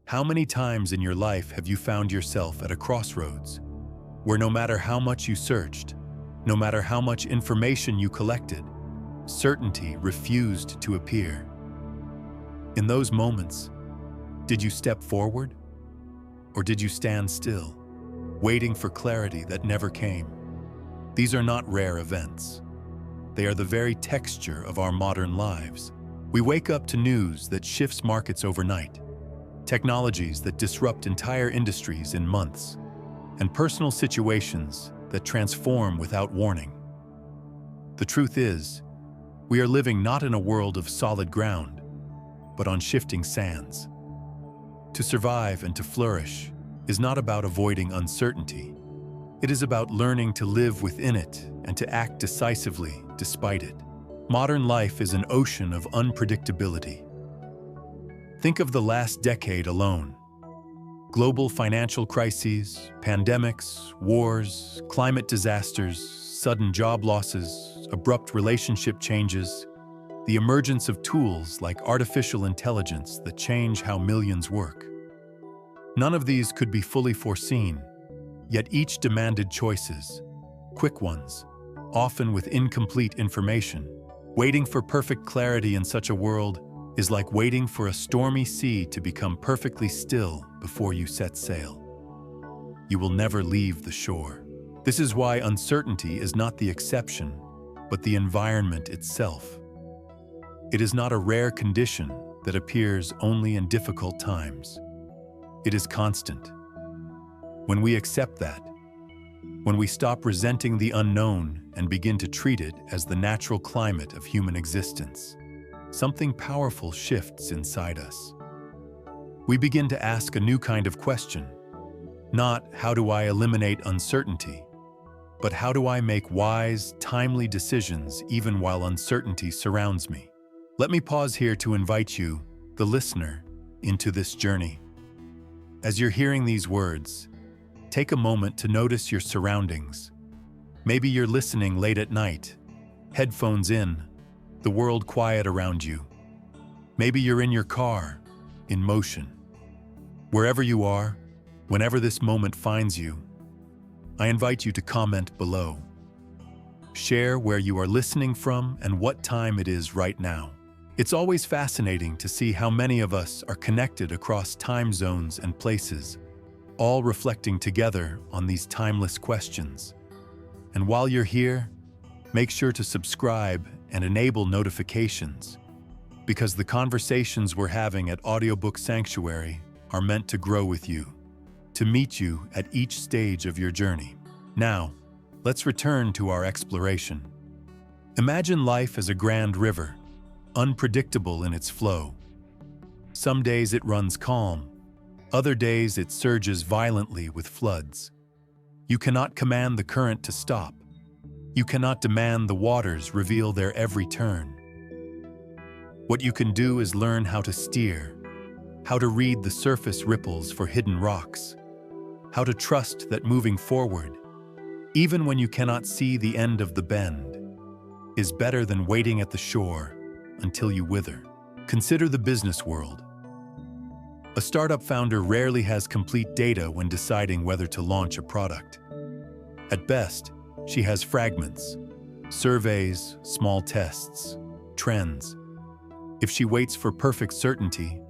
How many times in your life have you found yourself at a crossroads, where no matter how much you searched, no matter how much information you collected, certainty refused to appear? In those moments, did you step forward? Or did you stand still, waiting for clarity that never came? These are not rare events. They are the very texture of our modern lives. We wake up to news that shifts markets overnight, technologies that disrupt entire industries in months, and personal situations that transform without warning. The truth is, we are living not in a world of solid ground, but on shifting sands. To survive and to flourish is not about avoiding uncertainty. It is about learning to live within it and to act decisively despite it. Modern life is an ocean of unpredictability. Think of the last decade alone. Global financial crises, pandemics, wars, climate disasters, sudden job losses, abrupt relationship changes, the emergence of tools like artificial intelligence that change how millions work. None of these could be fully foreseen, yet each demanded choices, quick ones, often with incomplete information. Waiting for perfect clarity in such a world is like waiting for a stormy sea to become perfectly still before you set sail. You will never leave the shore. This is why uncertainty is not the exception, but the environment itself. It is not a rare condition that appears only in difficult times. It is constant. When we accept that, when we stop resenting the unknown and begin to treat it as the natural climate of human existence, something powerful shifts inside us. We begin to ask a new kind of question. Not, how do I eliminate uncertainty, but how do I make wise, timely decisions even while uncertainty surrounds me? Let me pause here to invite you, the listener, into this journey. As you're hearing these words, take a moment to notice your surroundings. Maybe you're listening late at night, headphones in, the world quiet around you. Maybe you're in your car, in motion. Wherever you are, whenever this moment finds you, I invite you to comment below. Share where you are listening from and what time it is right now. It's always fascinating to see how many of us are connected across time zones and places, all reflecting together on these timeless questions. And while you're here, make sure to subscribe and enable notifications, because the conversations we're having at AudioBook Sanctuary are meant to grow with you, to meet you at each stage of your journey. Now, let's return to our exploration. Imagine life as a grand river, unpredictable in its flow. Some days it runs calm, other days it surges violently with floods. You cannot command the current to stop. You cannot demand the waters reveal their every turn. What you can do is learn how to steer, how to read the surface ripples for hidden rocks, how to trust that moving forward, even when you cannot see the end of the bend, is better than waiting at the shore until you wither. Consider the business world. A startup founder rarely has complete data when deciding whether to launch a product. At best, she has fragments, surveys, small tests, trends. If she waits for perfect certainty,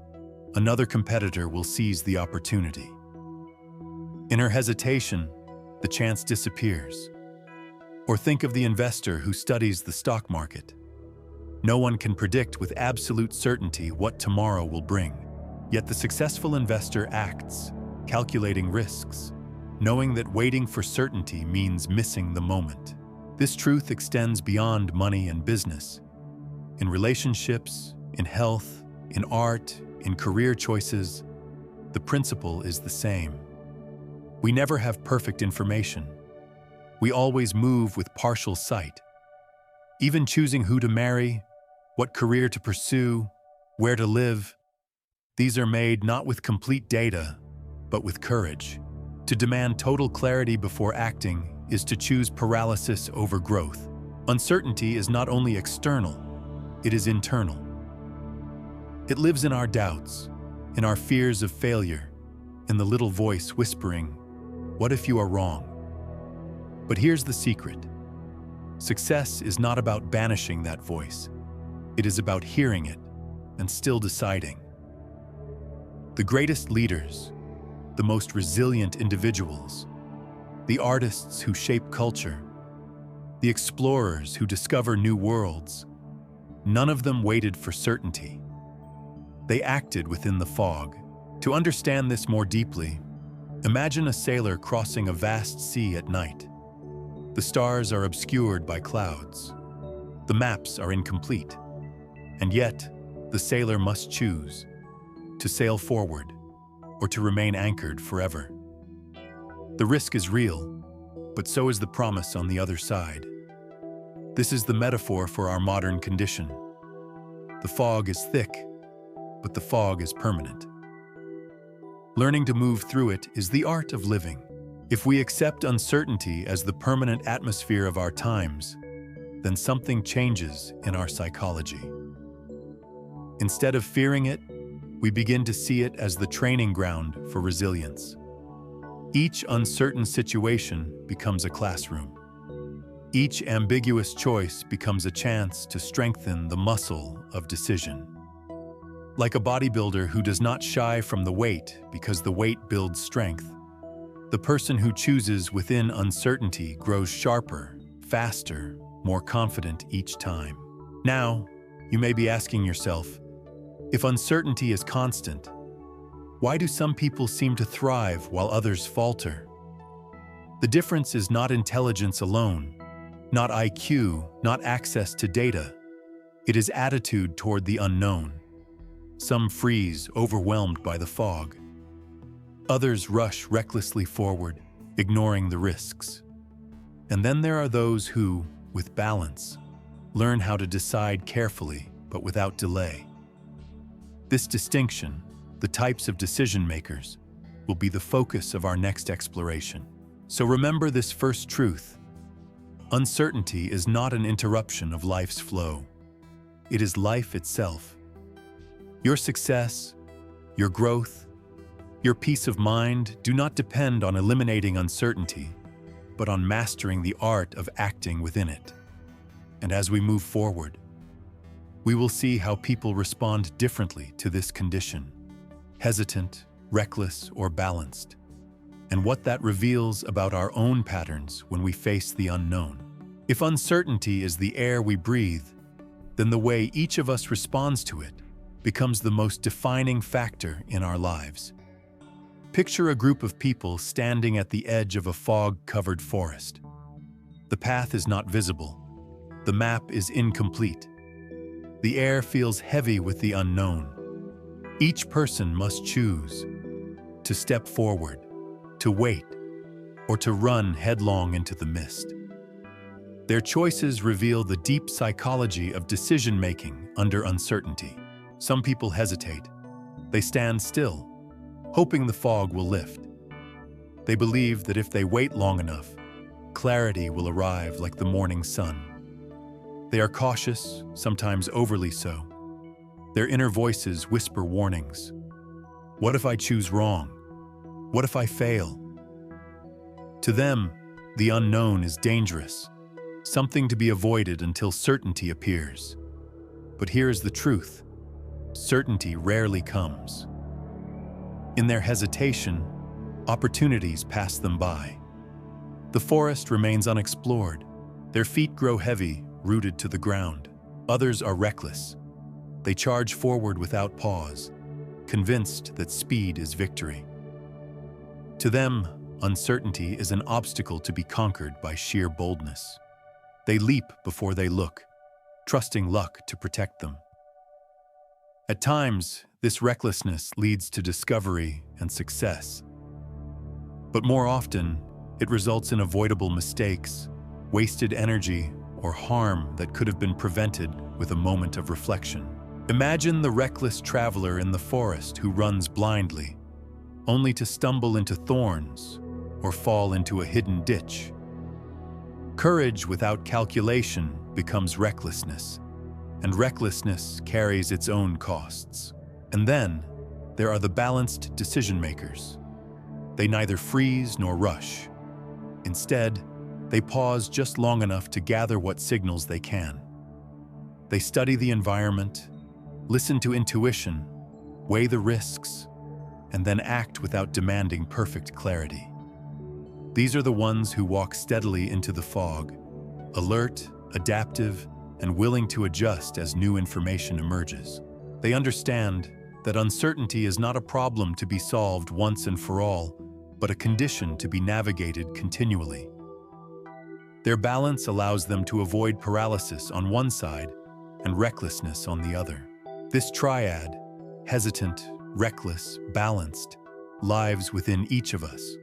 another competitor will seize the opportunity. In her hesitation, the chance disappears. Or think of the investor who studies the stock market. No one can predict with absolute certainty what tomorrow will bring. Yet the successful investor acts, calculating risks, knowing that waiting for certainty means missing the moment. This truth extends beyond money and business. In relationships, in health, in art, in career choices, the principle is the same. We never have perfect information. We always move with partial sight. Even choosing who to marry, what career to pursue, where to live, these are made not with complete data, but with courage. To demand total clarity before acting is to choose paralysis over growth. Uncertainty is not only external, it is internal. It lives in our doubts, in our fears of failure, in the little voice whispering, "What if you are wrong?" But here's the secret. Success is not about banishing that voice. It is about hearing it and still deciding. The greatest leaders, the most resilient individuals, the artists who shape culture, the explorers who discover new worlds, none of them waited for certainty. They acted within the fog. To understand this more deeply, imagine a sailor crossing a vast sea at night. The stars are obscured by clouds. The maps are incomplete. And yet, the sailor must choose to sail forward or to remain anchored forever. The risk is real, but so is the promise on the other side. This is the metaphor for our modern condition. The fog is thick, but the fog is permanent. Learning to move through it is the art of living. If we accept uncertainty as the permanent atmosphere of our times, then something changes in our psychology. Instead of fearing it, we begin to see it as the training ground for resilience. Each uncertain situation becomes a classroom. Each ambiguous choice becomes a chance to strengthen the muscle of decision. Like a bodybuilder who does not shy from the weight because the weight builds strength, the person who chooses within uncertainty grows sharper, faster, more confident each time. Now, you may be asking yourself, if uncertainty is constant, why do some people seem to thrive while others falter? The difference is not intelligence alone, not IQ, not access to data. It is attitude toward the unknown. Some freeze, overwhelmed by the fog. Others rush recklessly forward, ignoring the risks. And then there are those who, with balance, learn how to decide carefully but without delay. This distinction, the types of decision makers, will be the focus of our next exploration. So remember this first truth. Uncertainty is not an interruption of life's flow. It is life itself. Your success, your growth, your peace of mind do not depend on eliminating uncertainty, but on mastering the art of acting within it. And as we move forward, we will see how people respond differently to this condition, hesitant, reckless, or balanced, and what that reveals about our own patterns when we face the unknown. If uncertainty is the air we breathe, then the way each of us responds to it becomes the most defining factor in our lives. Picture a group of people standing at the edge of a fog-covered forest. The path is not visible. The map is incomplete. The air feels heavy with the unknown. Each person must choose to step forward, to wait, or to run headlong into the mist. Their choices reveal the deep psychology of decision-making under uncertainty. Some people hesitate. They stand still, hoping the fog will lift. They believe that if they wait long enough, clarity will arrive like the morning sun. They are cautious, sometimes overly so. Their inner voices whisper warnings. What if I choose wrong? What if I fail? To them, the unknown is dangerous, something to be avoided until certainty appears. But here is the truth. Certainty rarely comes. In their hesitation, opportunities pass them by. The forest remains unexplored. Their feet grow heavy, rooted to the ground. Others are reckless. They charge forward without pause, convinced that speed is victory. To them, uncertainty is an obstacle to be conquered by sheer boldness. They leap before they look, trusting luck to protect them. At times, this recklessness leads to discovery and success. But more often, it results in avoidable mistakes, wasted energy, or harm that could have been prevented with a moment of reflection. Imagine the reckless traveler in the forest who runs blindly, only to stumble into thorns or fall into a hidden ditch. Courage without calculation becomes recklessness, and recklessness carries its own costs. And then, there are the balanced decision makers. They neither freeze nor rush. Instead, they pause just long enough to gather what signals they can. They study the environment, listen to intuition, weigh the risks, and then act without demanding perfect clarity. These are the ones who walk steadily into the fog, alert, adaptive, and willing to adjust as new information emerges. They understand that uncertainty is not a problem to be solved once and for all, but a condition to be navigated continually. Their balance allows them to avoid paralysis on one side and recklessness on the other. This triad, hesitant, reckless, balanced, lives within each of us.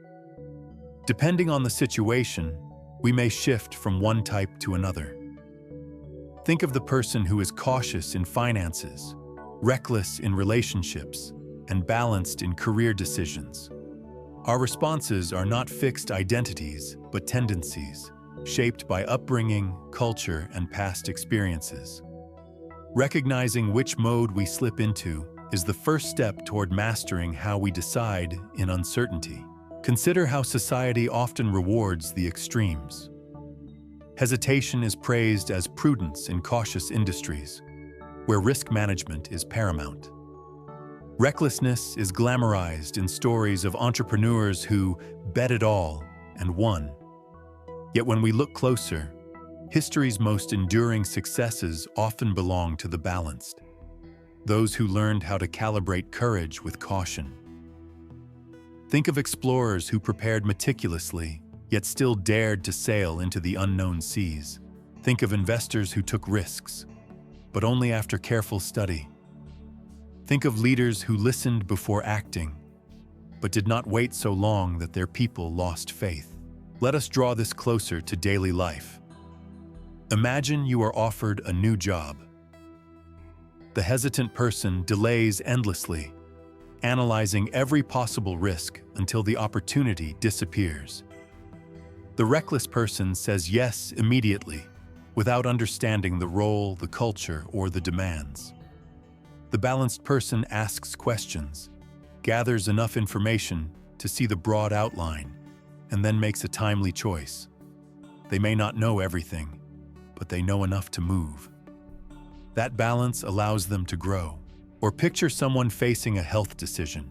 Depending on the situation, we may shift from one type to another. Think of the person who is cautious in finances, reckless in relationships, and balanced in career decisions. Our responses are not fixed identities, but tendencies, shaped by upbringing, culture, and past experiences. Recognizing which mode we slip into is the first step toward mastering how we decide in uncertainty. Consider how society often rewards the extremes. Hesitation is praised as prudence in cautious industries, where risk management is paramount. Recklessness is glamorized in stories of entrepreneurs who bet it all and won. Yet when we look closer, history's most enduring successes often belong to the balanced, those who learned how to calibrate courage with caution. Think of explorers who prepared meticulously, yet still dared to sail into the unknown seas. Think of investors who took risks, but only after careful study. Think of leaders who listened before acting, but did not wait so long that their people lost faith. Let us draw this closer to daily life. Imagine you are offered a new job. The hesitant person delays endlessly, analyzing every possible risk until the opportunity disappears. The reckless person says yes immediately, without understanding the role, the culture, or the demands. The balanced person asks questions, gathers enough information to see the broad outline, and then makes a timely choice. They may not know everything, but they know enough to move. That balance allows them to grow. Or picture someone facing a health decision.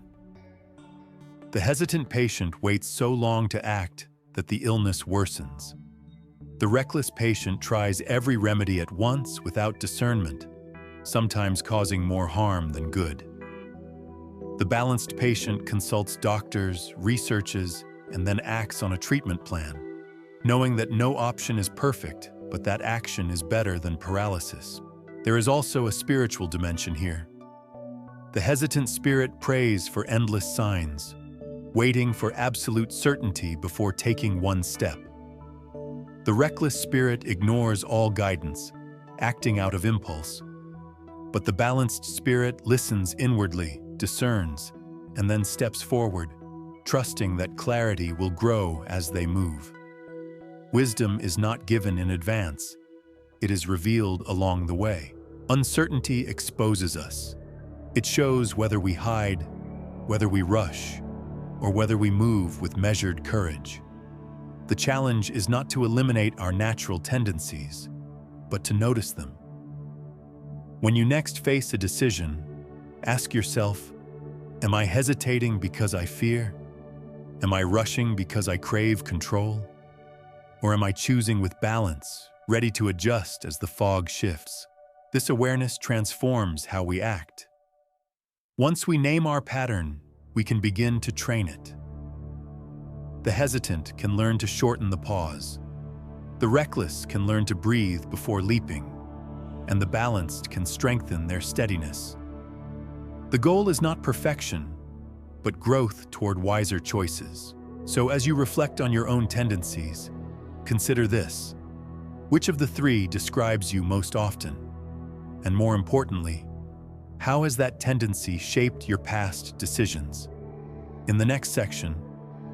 The hesitant patient waits so long to act that the illness worsens. The reckless patient tries every remedy at once without discernment, sometimes causing more harm than good. The balanced patient consults doctors, researches, and then acts on a treatment plan, knowing that no option is perfect, but that action is better than paralysis. There is also a spiritual dimension here. The hesitant spirit prays for endless signs, waiting for absolute certainty before taking one step. The reckless spirit ignores all guidance, acting out of impulse. But the balanced spirit listens inwardly, discerns, and then steps forward, trusting that clarity will grow as they move. Wisdom is not given in advance. It is revealed along the way. Uncertainty exposes us. It shows whether we hide, whether we rush, or whether we move with measured courage. The challenge is not to eliminate our natural tendencies, but to notice them. When you next face a decision, ask yourself, am I hesitating because I fear? Am I rushing because I crave control? Or am I choosing with balance, ready to adjust as the fog shifts? This awareness transforms how we act. Once we name our pattern, we can begin to train it. The hesitant can learn to shorten the pause. The reckless can learn to breathe before leaping, and the balanced can strengthen their steadiness. The goal is not perfection, but growth toward wiser choices. So as you reflect on your own tendencies, consider this. Which of the three describes you most often? And more importantly, how has that tendency shaped your past decisions? In the next section,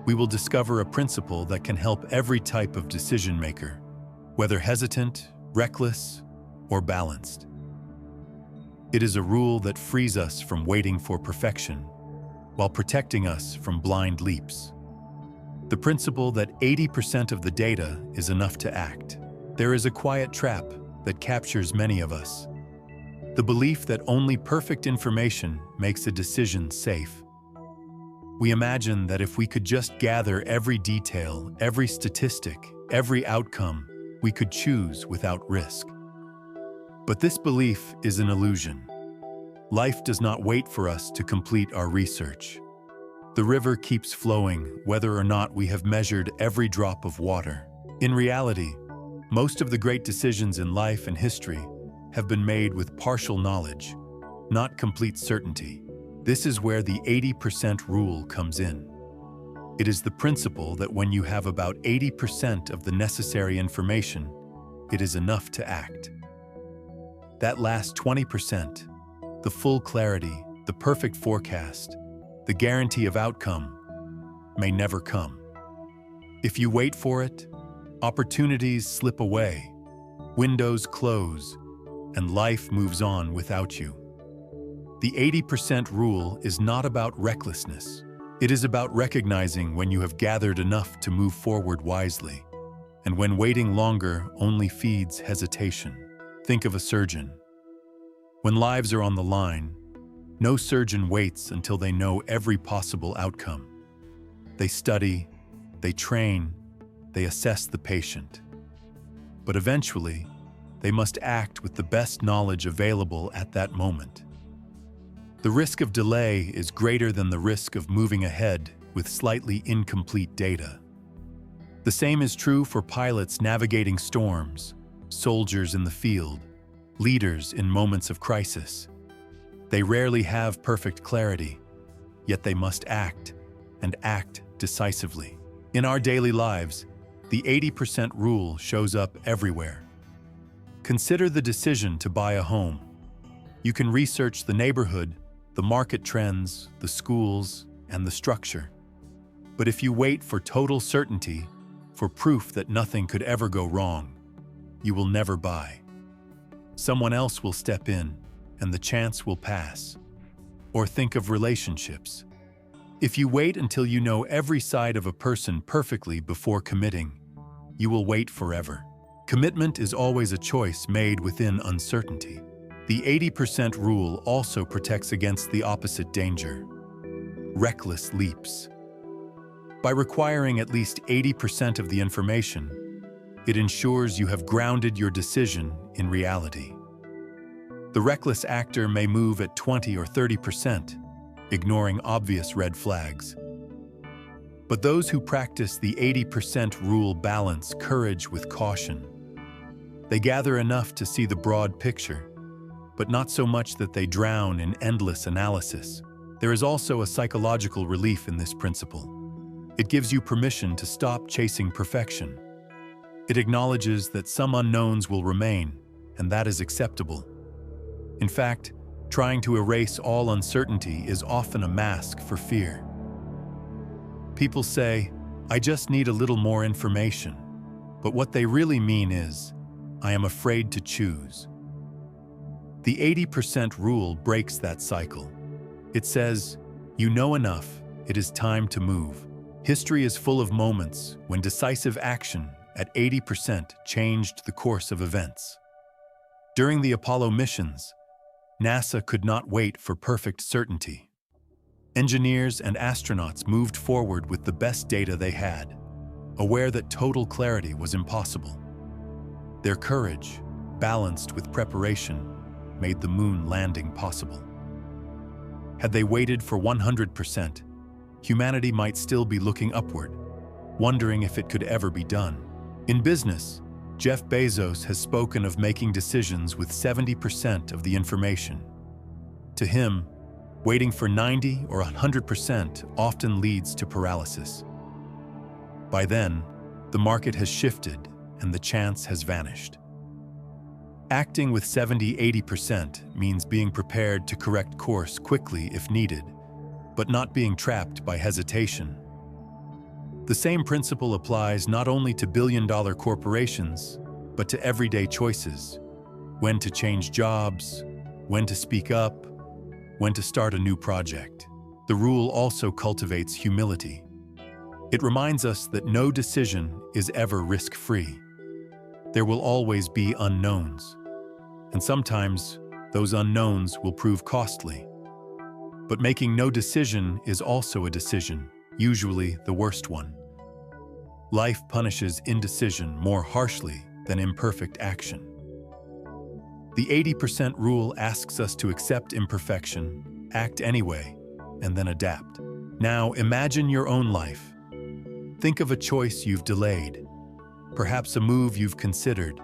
we will discover a principle that can help every type of decision maker, whether hesitant, reckless, or balanced. It is a rule that frees us from waiting for perfection while protecting us from blind leaps. The principle that 80% of the data is enough to act. There is a quiet trap that captures many of us. The belief that only perfect information makes a decision safe. We imagine that if we could just gather every detail, every statistic, every outcome, we could choose without risk. But this belief is an illusion. Life does not wait for us to complete our research. The river keeps flowing whether or not we have measured every drop of water. In reality, most of the great decisions in life and history have been made with partial knowledge, not complete certainty. This is where the 80% rule comes in. It is the principle that when you have about 80% of the necessary information, it is enough to act. That last 20%, the full clarity, the perfect forecast, the guarantee of outcome, may never come. If you wait for it, opportunities slip away, windows close, and life moves on without you. The 80% rule is not about recklessness. It is about recognizing when you have gathered enough to move forward wisely, and when waiting longer only feeds hesitation. Think of a surgeon. When lives are on the line, no surgeon waits until they know every possible outcome. They study, they train, they assess the patient. But eventually, they must act with the best knowledge available at that moment. The risk of delay is greater than the risk of moving ahead with slightly incomplete data. The same is true for pilots navigating storms, soldiers in the field, leaders in moments of crisis. They rarely have perfect clarity, yet they must act, and act decisively. In our daily lives, the 80% rule shows up everywhere. Consider the decision to buy a home. You can research the neighborhood, the market trends, the schools, and the structure. But if you wait for total certainty, for proof that nothing could ever go wrong, you will never buy. Someone else will step in, and the chance will pass. Or think of relationships. If you wait until you know every side of a person perfectly before committing, you will wait forever. Commitment is always a choice made within uncertainty. The 80% rule also protects against the opposite danger: reckless leaps. By requiring at least 80% of the information, it ensures you have grounded your decision in reality. The reckless actor may move at 20 or 30%, ignoring obvious red flags. But those who practice the 80% rule balance courage with caution. They gather enough to see the broad picture, but not so much that they drown in endless analysis. There is also a psychological relief in this principle. It gives you permission to stop chasing perfection. It acknowledges that some unknowns will remain, and that is acceptable. In fact, trying to erase all uncertainty is often a mask for fear. People say, "I just need a little more information," but what they really mean is, "I am afraid to choose." The 80% rule breaks that cycle. It says, you know enough, it is time to move. History is full of moments when decisive action at 80% changed the course of events. During the Apollo missions, NASA could not wait for perfect certainty. Engineers and astronauts moved forward with the best data they had, aware that total clarity was impossible. Their courage, balanced with preparation, made the moon landing possible. Had they waited for 100%, humanity might still be looking upward, wondering if it could ever be done. In business, Jeff Bezos has spoken of making decisions with 70% of the information. To him, waiting for 90 or 100% often leads to paralysis. By then, the market has shifted and the chance has vanished. Acting with 70–80% means being prepared to correct course quickly if needed, but not being trapped by hesitation. The same principle applies not only to billion-dollar corporations, but to everyday choices: when to change jobs, when to speak up, when to start a new project. The rule also cultivates humility. It reminds us that no decision is ever risk-free. There will always be unknowns, and sometimes those unknowns will prove costly. But making no decision is also a decision, usually the worst one. Life punishes indecision more harshly than imperfect action. The 80% rule asks us to accept imperfection, act anyway, and then adapt. Now imagine your own life. Think of a choice you've delayed, perhaps a move you've considered,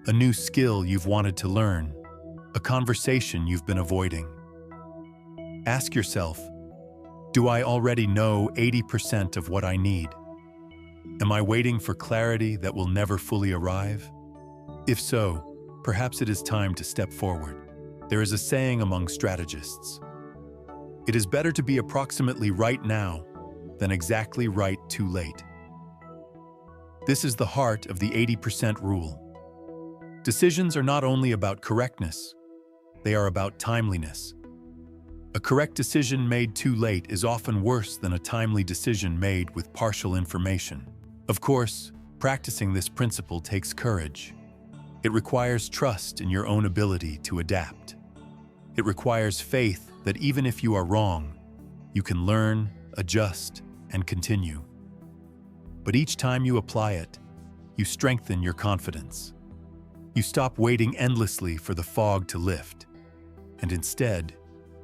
a new skill you've wanted to learn, a conversation you've been avoiding. Ask yourself, do I already know 80% of what I need? Am I waiting for clarity that will never fully arrive? If so, perhaps it is time to step forward. There is a saying among strategists: it is better to be approximately right now than exactly right too late. This is the heart of the 80% rule. Decisions are not only about correctness, they are about timeliness. A correct decision made too late is often worse than a timely decision made with partial information. Of course, practicing this principle takes courage. It requires trust in your own ability to adapt. It requires faith that even if you are wrong, you can learn, adjust, and continue. But each time you apply it, you strengthen your confidence. You stop waiting endlessly for the fog to lift, and instead,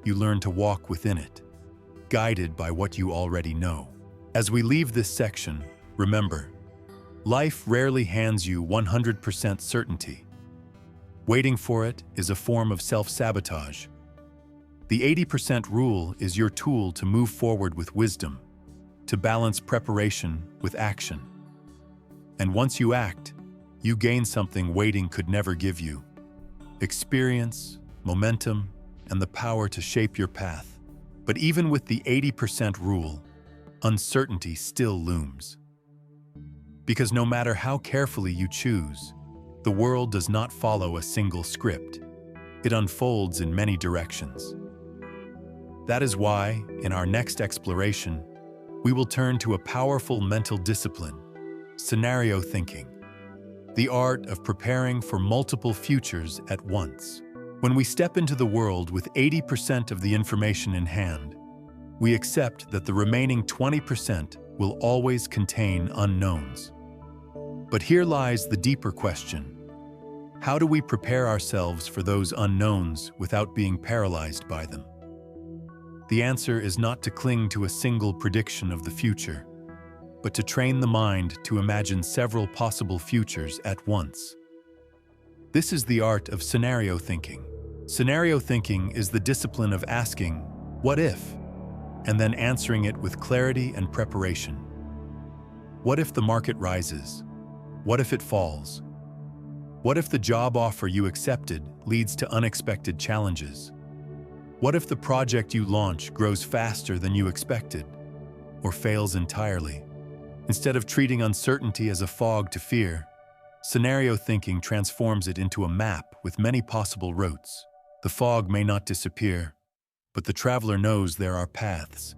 you learn to walk within it, guided by what you already know. As we leave this section, remember, life rarely hands you 100% certainty. Waiting for it is a form of self-sabotage. The 80% rule is your tool to move forward with wisdom, to balance preparation with action. And once you act, you gain something waiting could never give you: experience, momentum, and the power to shape your path. But even with the 80% rule, uncertainty still looms. Because no matter how carefully you choose, the world does not follow a single script. It unfolds in many directions. That is why, in our next exploration, we will turn to a powerful mental discipline: scenario thinking, the art of preparing for multiple futures at once. When we step into the world with 80% of the information in hand, we accept that the remaining 20% will always contain unknowns. But here lies the deeper question: how do we prepare ourselves for those unknowns without being paralyzed by them? The answer is not to cling to a single prediction of the future, but to train the mind to imagine several possible futures at once. This is the art of scenario thinking. Scenario thinking is the discipline of asking, "What if?" and then answering it with clarity and preparation. What if the market rises? What if it falls? What if the job offer you accepted leads to unexpected challenges? What if the project you launch grows faster than you expected, or fails entirely? Instead of treating uncertainty as a fog to fear, scenario thinking transforms it into a map with many possible routes. The fog may not disappear, but the traveler knows there are paths,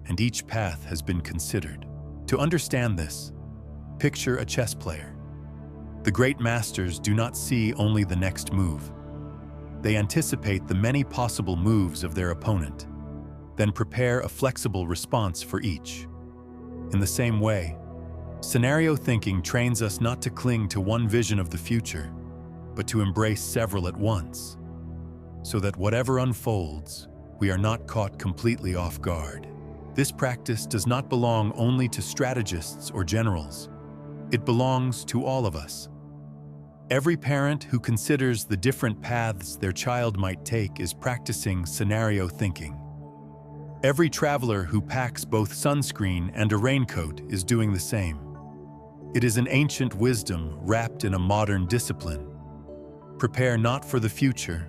and each path has been considered. To understand this, picture a chess player. The great masters do not see only the next move. They anticipate the many possible moves of their opponent, then prepare a flexible response for each. In the same way, scenario thinking trains us not to cling to one vision of the future, but to embrace several at once, so that whatever unfolds, we are not caught completely off guard. This practice does not belong only to strategists or generals. It belongs to all of us. Every parent who considers the different paths their child might take is practicing scenario thinking. Every traveler who packs both sunscreen and a raincoat is doing the same. It is an ancient wisdom wrapped in a modern discipline. Prepare not for the future,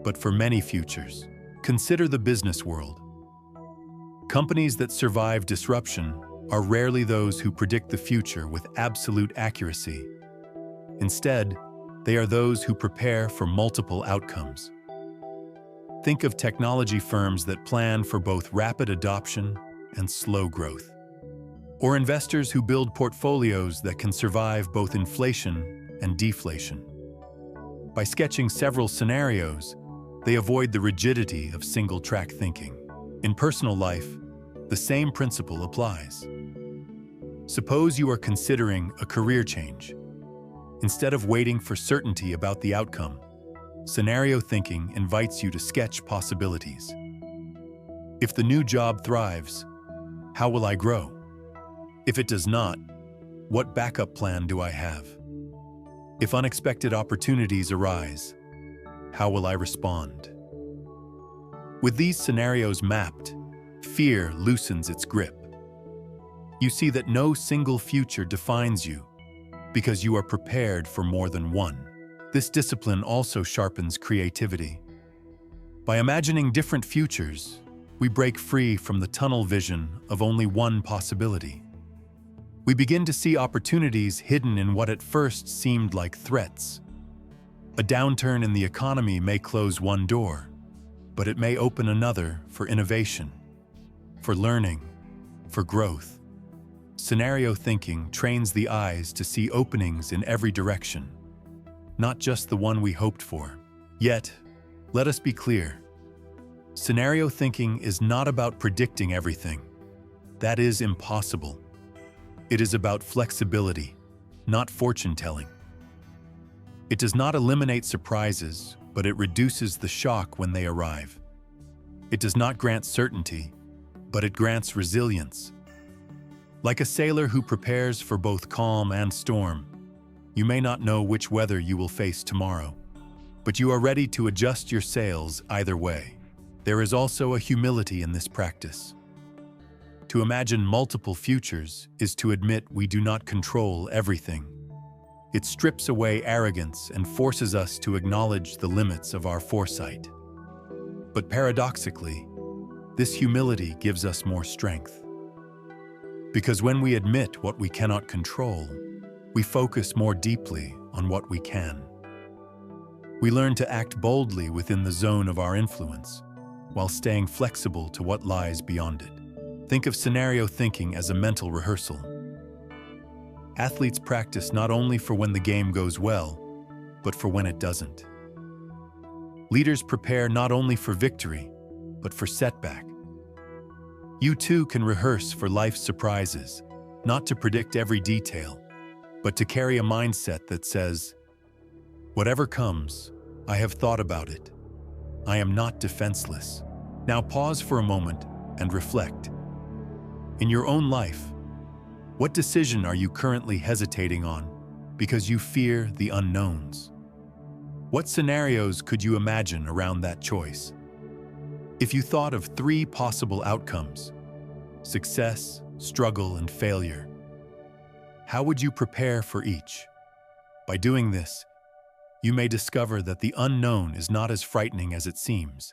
but for many futures. Consider the business world. Companies that survive disruption are rarely those who predict the future with absolute accuracy. Instead, they are those who prepare for multiple outcomes. Think of technology firms that plan for both rapid adoption and slow growth, or investors who build portfolios that can survive both inflation and deflation. By sketching several scenarios, they avoid the rigidity of single-track thinking. In personal life, the same principle applies. Suppose you are considering a career change. Instead of waiting for certainty about the outcome, scenario thinking invites you to sketch possibilities. If the new job thrives, how will I grow? If it does not, what backup plan do I have? If unexpected opportunities arise, how will I respond? With these scenarios mapped, fear loosens its grip. You see that no single future defines you because you are prepared for more than one. This discipline also sharpens creativity. By imagining different futures, we break free from the tunnel vision of only one possibility. We begin to see opportunities hidden in what at first seemed like threats. A downturn in the economy may close one door, but it may open another for innovation, for learning, for growth. Scenario thinking trains the eyes to see openings in every direction, not just the one we hoped for. Yet, let us be clear. Scenario thinking is not about predicting everything. That is impossible. It is about flexibility, not fortune-telling. It does not eliminate surprises, but it reduces the shock when they arrive. It does not grant certainty, but it grants resilience. Like a sailor who prepares for both calm and storm, you may not know which weather you will face tomorrow, but you are ready to adjust your sails either way. There is also a humility in this practice. To imagine multiple futures is to admit we do not control everything. It strips away arrogance and forces us to acknowledge the limits of our foresight. But paradoxically, this humility gives us more strength. Because when we admit what we cannot control, we focus more deeply on what we can. We learn to act boldly within the zone of our influence, while staying flexible to what lies beyond it. Think of scenario thinking as a mental rehearsal. Athletes practice not only for when the game goes well, but for when it doesn't. Leaders prepare not only for victory, but for setback. You too can rehearse for life's surprises, not to predict every detail, but to carry a mindset that says, "Whatever comes, I have thought about it. I am not defenseless." Now pause for a moment and reflect. In your own life, what decision are you currently hesitating on because you fear the unknowns? What scenarios could you imagine around that choice? If you thought of 3 possible outcomes, success, struggle, and failure, how would you prepare for each? By doing this, you may discover that the unknown is not as frightening as it seems.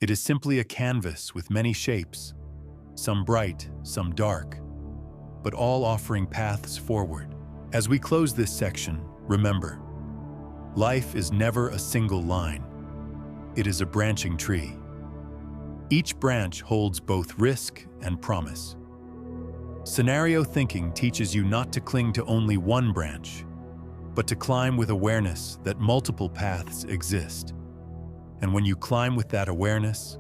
It is simply a canvas with many shapes, some bright, some dark, but all offering paths forward. As we close this section, remember, life is never a single line. It is a branching tree. Each branch holds both risk and promise. Scenario thinking teaches you not to cling to only one branch, but to climb with awareness that multiple paths exist. And when you climb with that awareness,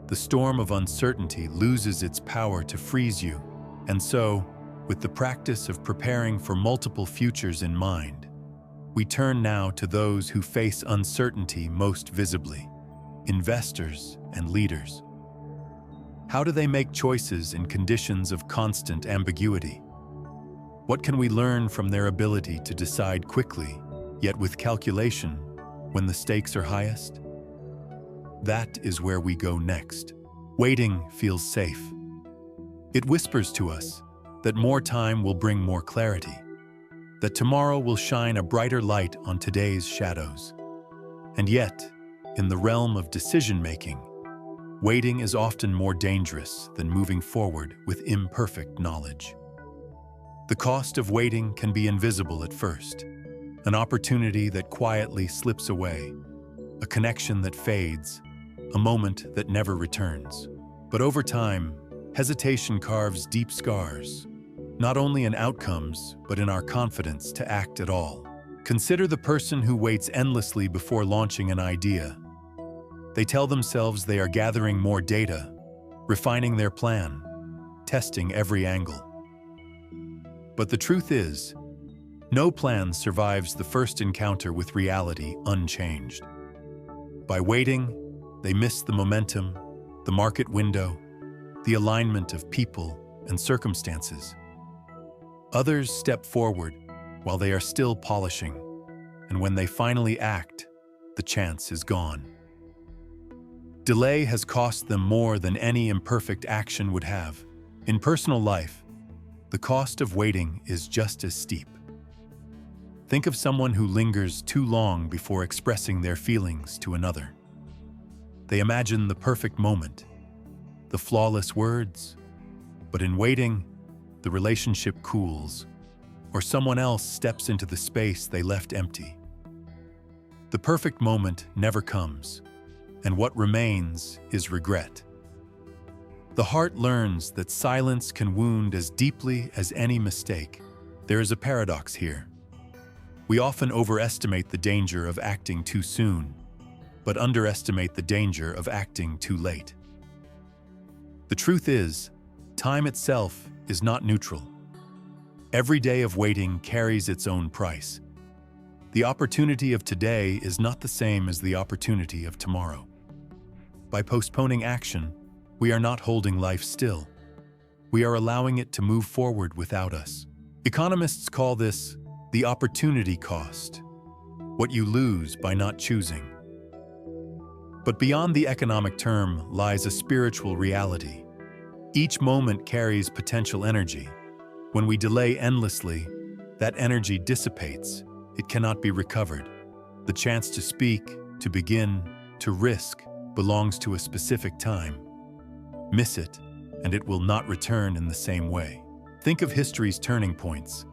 the storm of uncertainty loses its power to freeze you. And so, with the practice of preparing for multiple futures in mind, we turn now to those who face uncertainty most visibly, investors and leaders. How do they make choices in conditions of constant ambiguity? What can we learn from their ability to decide quickly, yet with calculation, when the stakes are highest? That is where we go next. Waiting feels safe. It whispers to us that more time will bring more clarity, that tomorrow will shine a brighter light on today's shadows. And yet, in the realm of decision-making, waiting is often more dangerous than moving forward with imperfect knowledge. The cost of waiting can be invisible at first, an opportunity that quietly slips away, a connection that fades, a moment that never returns. But over time, hesitation carves deep scars, not only in outcomes, but in our confidence to act at all. Consider the person who waits endlessly before launching an idea. They tell themselves they are gathering more data, refining their plan, testing every angle. But the truth is, no plan survives the first encounter with reality unchanged. By waiting, they miss the momentum, the market window, the alignment of people and circumstances. Others step forward while they are still polishing, and when they finally act, the chance is gone. Delay has cost them more than any imperfect action would have. In personal life, the cost of waiting is just as steep. Think of someone who lingers too long before expressing their feelings to another. They imagine the perfect moment, the flawless words, but in waiting, the relationship cools, or someone else steps into the space they left empty. The perfect moment never comes, and what remains is regret. The heart learns that silence can wound as deeply as any mistake. There is a paradox here. We often overestimate the danger of acting too soon, but underestimate the danger of acting too late. The truth is, time itself is not neutral. Every day of waiting carries its own price. The opportunity of today is not the same as the opportunity of tomorrow. By postponing action, we are not holding life still. We are allowing it to move forward without us. Economists call this the opportunity cost, what you lose by not choosing. But beyond the economic term lies a spiritual reality. Each moment carries potential energy. When we delay endlessly, that energy dissipates. It cannot be recovered. The chance to speak, to begin, to risk belongs to a specific time. Miss it, and it will not return in the same way. Think of history's turning points.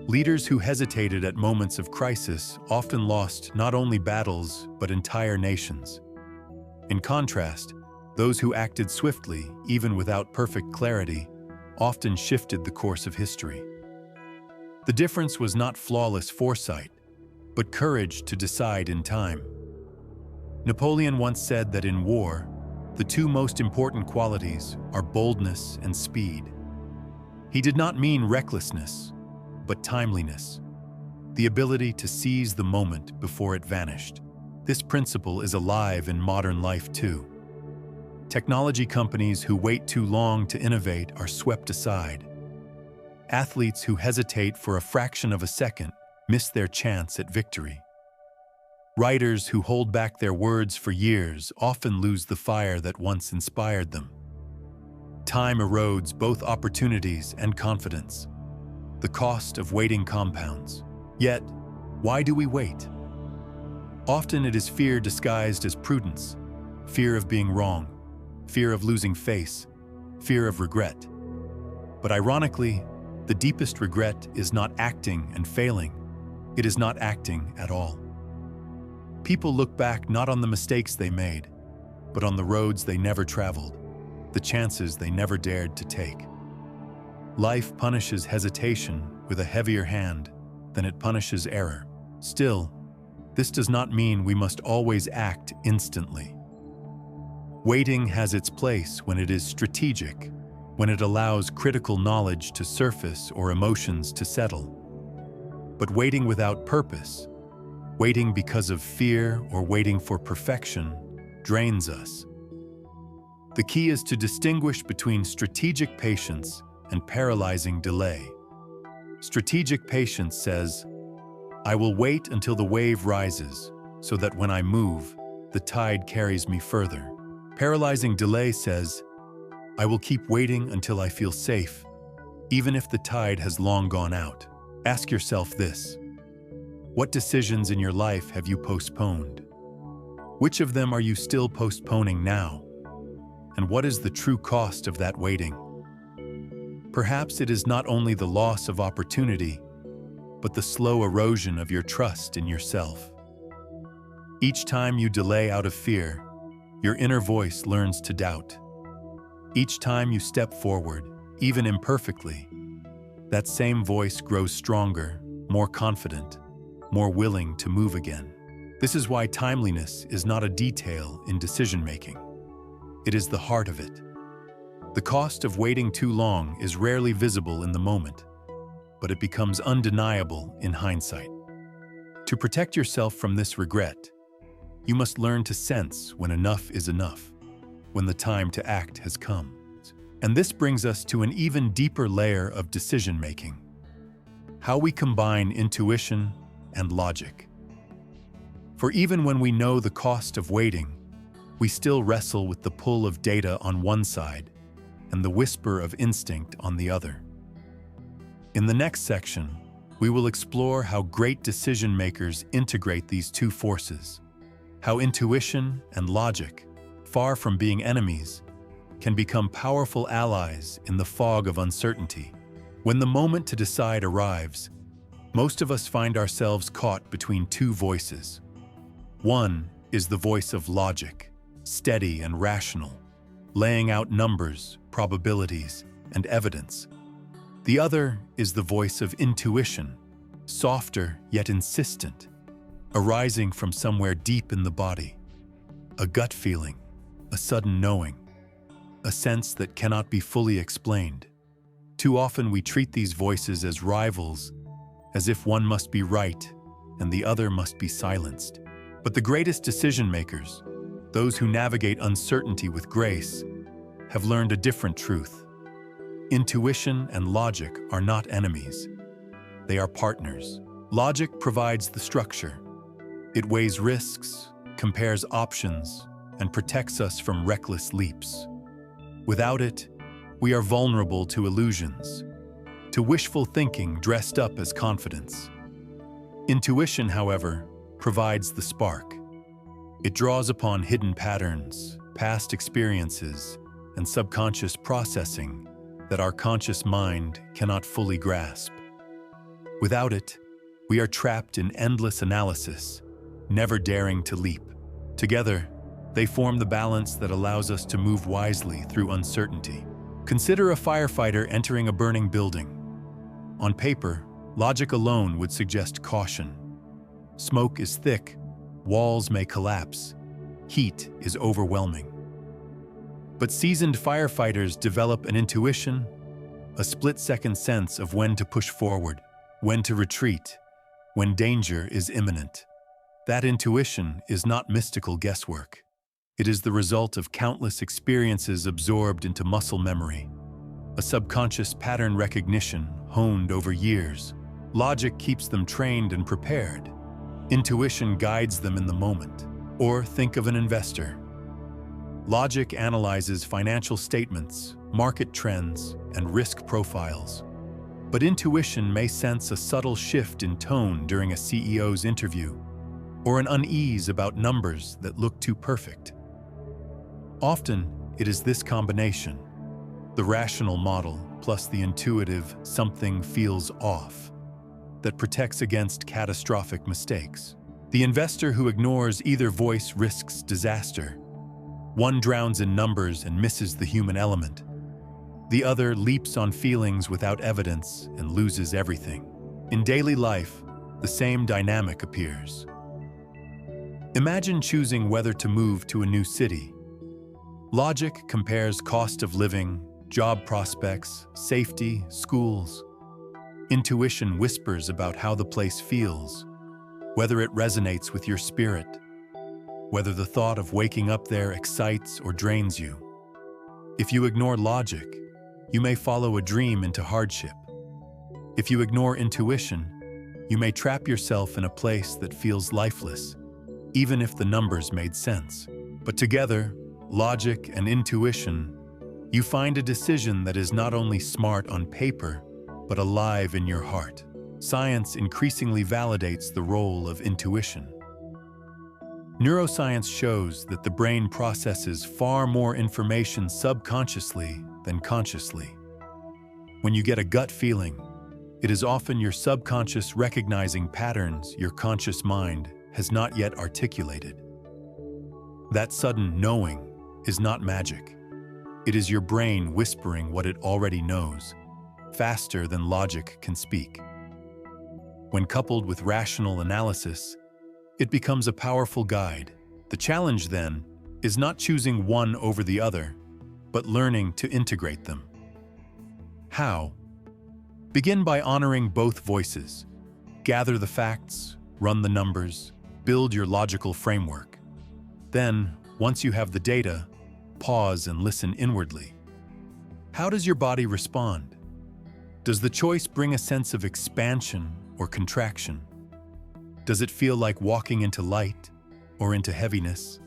Leaders who hesitated at moments of crisis often lost not only battles, but entire nations. In contrast, those who acted swiftly, even without perfect clarity, often shifted the course of history. The difference was not flawless foresight, but courage to decide in time. Napoleon once said that in war, the two most important qualities are boldness and speed. He did not mean recklessness, but timeliness, the ability to seize the moment before it vanished. This principle is alive in modern life too. Technology companies who wait too long to innovate are swept aside. Athletes who hesitate for a fraction of a second miss their chance at victory. Writers who hold back their words for years often lose the fire that once inspired them. Time erodes both opportunities and confidence. The cost of waiting compounds. Yet, why do we wait? Often it is fear disguised as prudence, fear of being wrong, fear of losing face, fear of regret. But ironically, the deepest regret is not acting and failing. It is not acting at all. People look back not on the mistakes they made, but on the roads they never traveled, the chances they never dared to take. Life punishes hesitation with a heavier hand than it punishes error. Still, this does not mean we must always act instantly. Waiting has its place when it is strategic, when it allows critical knowledge to surface or emotions to settle. But waiting without purpose, waiting because of fear or waiting for perfection, drains us. The key is to distinguish between strategic patience and paralyzing delay. Strategic patience says, I will wait until the wave rises, so that when I move, the tide carries me further. Paralyzing delay says, I will keep waiting until I feel safe, even if the tide has long gone out. Ask yourself this: what decisions in your life have you postponed? Which of them are you still postponing now? And what is the true cost of that waiting? Perhaps it is not only the loss of opportunity, but the slow erosion of your trust in yourself. Each time you delay out of fear, your inner voice learns to doubt. Each time you step forward, even imperfectly, that same voice grows stronger, more confident, more willing to move again. This is why timeliness is not a detail in decision-making. It is the heart of it. The cost of waiting too long is rarely visible in the moment, but it becomes undeniable in hindsight. To protect yourself from this regret, you must learn to sense when enough is enough, when the time to act has come. And this brings us to an even deeper layer of decision-making: how we combine intuition and logic. For even when we know the cost of waiting, we still wrestle with the pull of data on one side and the whisper of instinct on the other. In the next section, we will explore how great decision-makers integrate these two forces, how intuition and logic, far from being enemies, can become powerful allies in the fog of uncertainty. When the moment to decide arrives, most of us find ourselves caught between two voices. One is the voice of logic, steady and rational, laying out numbers, probabilities, and evidence. The other is the voice of intuition, softer yet insistent, arising from somewhere deep in the body. A gut feeling, a sudden knowing, a sense that cannot be fully explained. Too often we treat these voices as rivals, as if one must be right and the other must be silenced. But the greatest decision-makers, those who navigate uncertainty with grace, have learned a different truth. Intuition and logic are not enemies. They are partners. Logic provides the structure. It weighs risks, compares options, and protects us from reckless leaps. Without it, we are vulnerable to illusions, to wishful thinking dressed up as confidence. Intuition, however, provides the spark. It draws upon hidden patterns, past experiences, and subconscious processing that our conscious mind cannot fully grasp. Without it, we are trapped in endless analysis, never daring to leap. Together, they form the balance that allows us to move wisely through uncertainty. Consider a firefighter entering a burning building. On paper, logic alone would suggest caution. Smoke is thick, walls may collapse, heat is overwhelming. But seasoned firefighters develop an intuition, a split-second sense of when to push forward, when to retreat, when danger is imminent. That intuition is not mystical guesswork. It is the result of countless experiences absorbed into muscle memory, a subconscious pattern recognition honed over years. Logic keeps them trained and prepared. Intuition guides them in the moment. Or think of an investor. Logic analyzes financial statements, market trends, and risk profiles. But intuition may sense a subtle shift in tone during a CEO's interview, or an unease about numbers that look too perfect. Often, it is this combination, the rational model plus the intuitive something feels off, that protects against catastrophic mistakes. The investor who ignores either voice risks disaster. One drowns in numbers and misses the human element. The other leaps on feelings without evidence and loses everything. In daily life, the same dynamic appears. Imagine choosing whether to move to a new city. Logic compares cost of living, job prospects, safety, schools. Intuition whispers about how the place feels, whether it resonates with your spirit, whether the thought of waking up there excites or drains you. If you ignore logic, you may follow a dream into hardship. If you ignore intuition, you may trap yourself in a place that feels lifeless, even if the numbers made sense. But together, logic and intuition, you find a decision that is not only smart on paper, but alive in your heart. Science increasingly validates the role of intuition. Neuroscience shows that the brain processes far more information subconsciously than consciously. When you get a gut feeling, it is often your subconscious recognizing patterns your conscious mind has not yet articulated. That sudden knowing is not magic. It is your brain whispering what it already knows, faster than logic can speak. When coupled with rational analysis, it becomes a powerful guide. The challenge, then, is not choosing one over the other, but learning to integrate them. How? Begin by honoring both voices. Gather the facts, run the numbers, build your logical framework. Then, once you have the data, pause and listen inwardly. How does your body respond? Does the choice bring a sense of expansion or contraction? Does it feel like walking into light or into heaviness?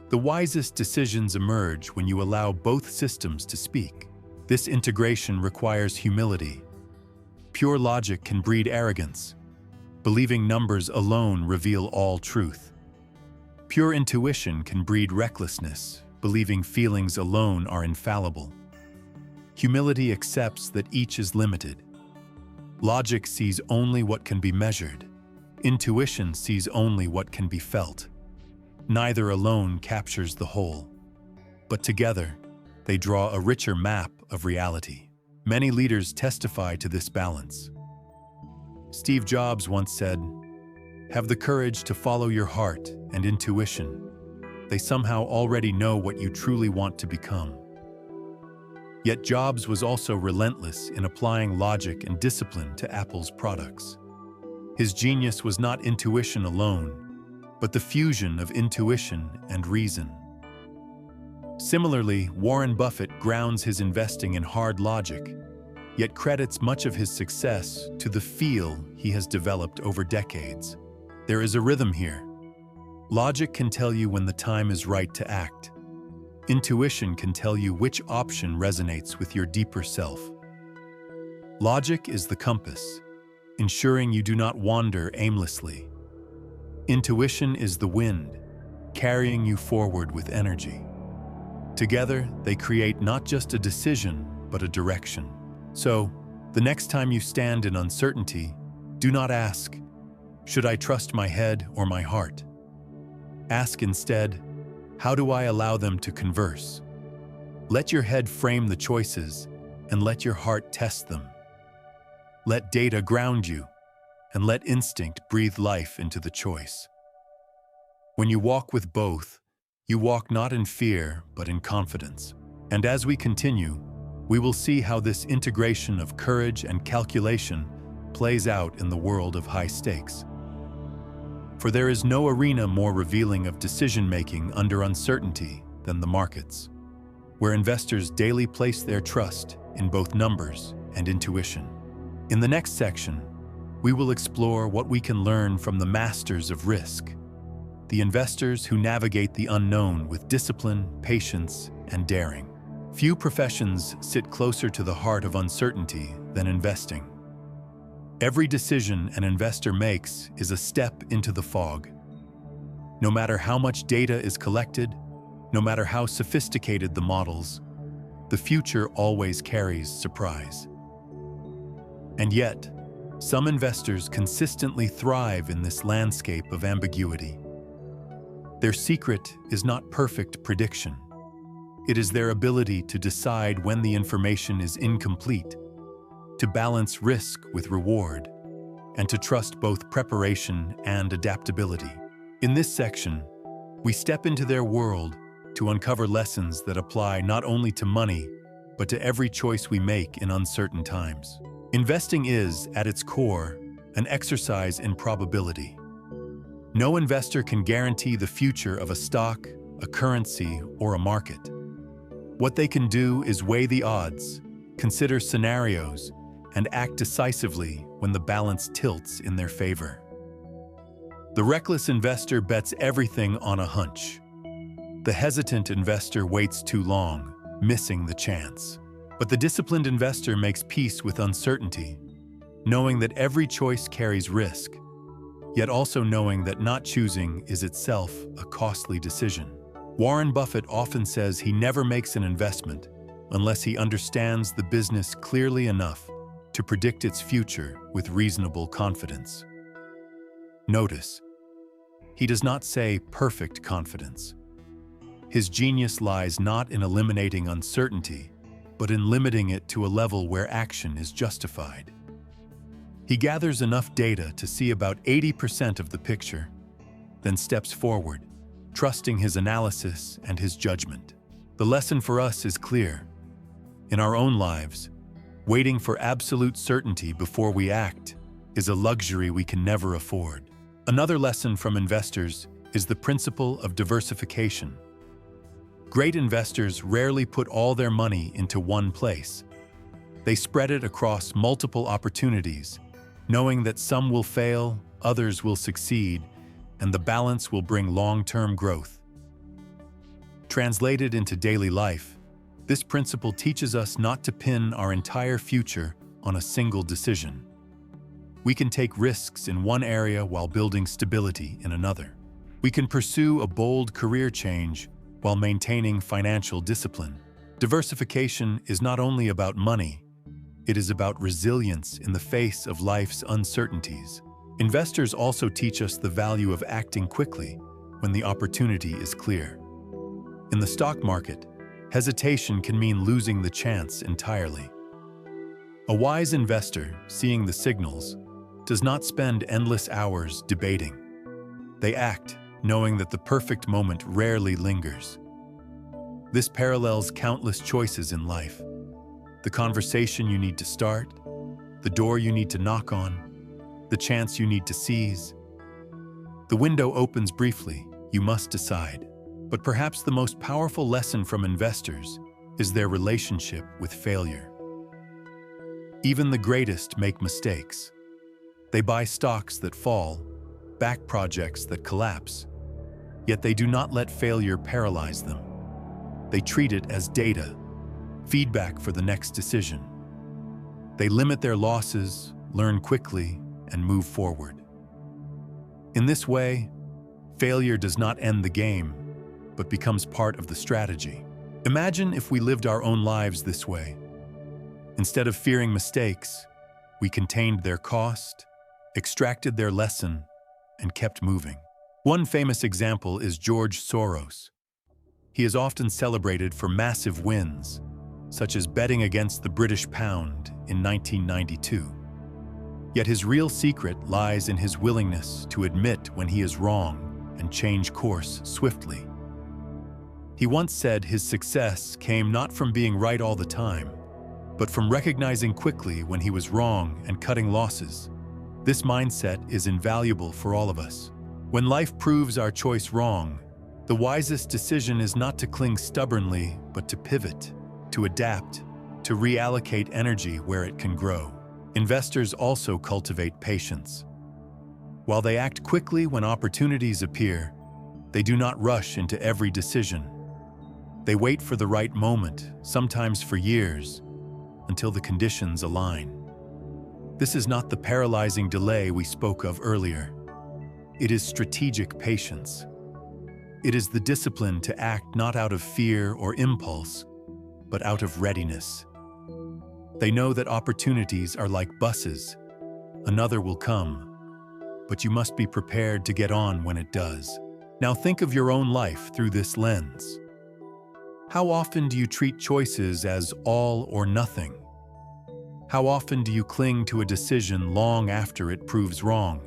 The wisest decisions emerge when you allow both systems to speak. This integration requires humility. Pure logic can breed arrogance. Believing numbers alone reveal all truth. Pure intuition can breed recklessness, believing feelings alone are infallible. Humility accepts that each is limited. Logic sees only what can be measured. Intuition sees only what can be felt. Neither alone captures the whole, but together, they draw a richer map of reality. Many leaders testify to this balance. Steve Jobs once said, "Have the courage to follow your heart and intuition. They somehow already know what you truly want to become." Yet Jobs was also relentless in applying logic and discipline to Apple's products. His genius was not intuition alone, but the fusion of intuition and reason. Similarly, Warren Buffett grounds his investing in hard logic, yet credits much of his success to the feel he has developed over decades. There is a rhythm here. Logic can tell you when the time is right to act. Intuition can tell you which option resonates with your deeper self. Logic is the compass, ensuring you do not wander aimlessly. Intuition is the wind, carrying you forward with energy. Together, they create not just a decision, but a direction. So, the next time you stand in uncertainty, do not ask, "Should I trust my head or my heart?" Ask instead, "How do I allow them to converse?" Let your head frame the choices, and let your heart test them. Let data ground you, and let instinct breathe life into the choice. When you walk with both, you walk not in fear, but in confidence. And as we continue, we will see how this integration of courage and calculation plays out in the world of high stakes. For there is no arena more revealing of decision-making under uncertainty than the markets, where investors daily place their trust in both numbers and intuition. In the next section, we will explore what we can learn from the masters of risk, the investors who navigate the unknown with discipline, patience, and daring. Few professions sit closer to the heart of uncertainty than investing. Every decision an investor makes is a step into the fog. No matter how much data is collected, no matter how sophisticated the models, the future always carries surprise. And yet, some investors consistently thrive in this landscape of ambiguity. Their secret is not perfect prediction. It is their ability to decide when the information is incomplete, to balance risk with reward, and to trust both preparation and adaptability. In this section, we step into their world to uncover lessons that apply not only to money, but to every choice we make in uncertain times. Investing is, at its core, an exercise in probability. No investor can guarantee the future of a stock, a currency, or a market. What they can do is weigh the odds, consider scenarios, and act decisively when the balance tilts in their favor. The reckless investor bets everything on a hunch. The hesitant investor waits too long, missing the chance. But the disciplined investor makes peace with uncertainty, knowing that every choice carries risk, yet also knowing that not choosing is itself a costly decision. Warren Buffett often says he never makes an investment unless he understands the business clearly enough to predict its future with reasonable confidence. Notice, He does not say perfect confidence. His genius lies not in eliminating uncertainty, but in limiting it to a level where action is justified. He gathers enough data to see about 80% of the picture, then steps forward, trusting his analysis and his judgment. The lesson for us is clear. In our own lives, waiting for absolute certainty before we act is a luxury we can never afford. Another lesson from investors is the principle of diversification. Great investors rarely put all their money into one place. They spread it across multiple opportunities, knowing that some will fail, others will succeed, and the balance will bring long-term growth. Translated into daily life, this principle teaches us not to pin our entire future on a single decision. We can take risks in one area while building stability in another. We can pursue a bold career change while maintaining financial discipline. Diversification is not only about money, it is about resilience in the face of life's uncertainties. Investors also teach us the value of acting quickly when the opportunity is clear. In the stock market, hesitation can mean losing the chance entirely. A wise investor, seeing the signals, does not spend endless hours debating. They act, knowing that the perfect moment rarely lingers. This parallels countless choices in life. The conversation you need to start, the door you need to knock on, the chance you need to seize. The window opens briefly, you must decide. But perhaps the most powerful lesson from investors is their relationship with failure. Even the greatest make mistakes. They buy stocks that fall, back projects that collapse, yet they do not let failure paralyze them. They treat it as data, feedback for the next decision. They limit their losses, learn quickly, and move forward. In this way, failure does not end the game, but becomes part of the strategy. Imagine if we lived our own lives this way. Instead of fearing mistakes, we contained their cost, extracted their lesson, and kept moving. One famous example is George Soros. He is often celebrated for massive wins, such as betting against the British pound in 1992. Yet his real secret lies in his willingness to admit when he is wrong and change course swiftly. He once said his success came not from being right all the time, but from recognizing quickly when he was wrong and cutting losses. This mindset is invaluable for all of us. When life proves our choice wrong, the wisest decision is not to cling stubbornly, but to pivot, to adapt, to reallocate energy where it can grow. Investors also cultivate patience. While they act quickly when opportunities appear, they do not rush into every decision. They wait for the right moment, sometimes for years, until the conditions align. This is not the paralyzing delay we spoke of earlier. It is strategic patience. It is the discipline to act not out of fear or impulse, but out of readiness. They know that opportunities are like buses. Another will come, but you must be prepared to get on when it does. Now think of your own life through this lens. How often do you treat choices as all or nothing? How often do you cling to a decision long after it proves wrong,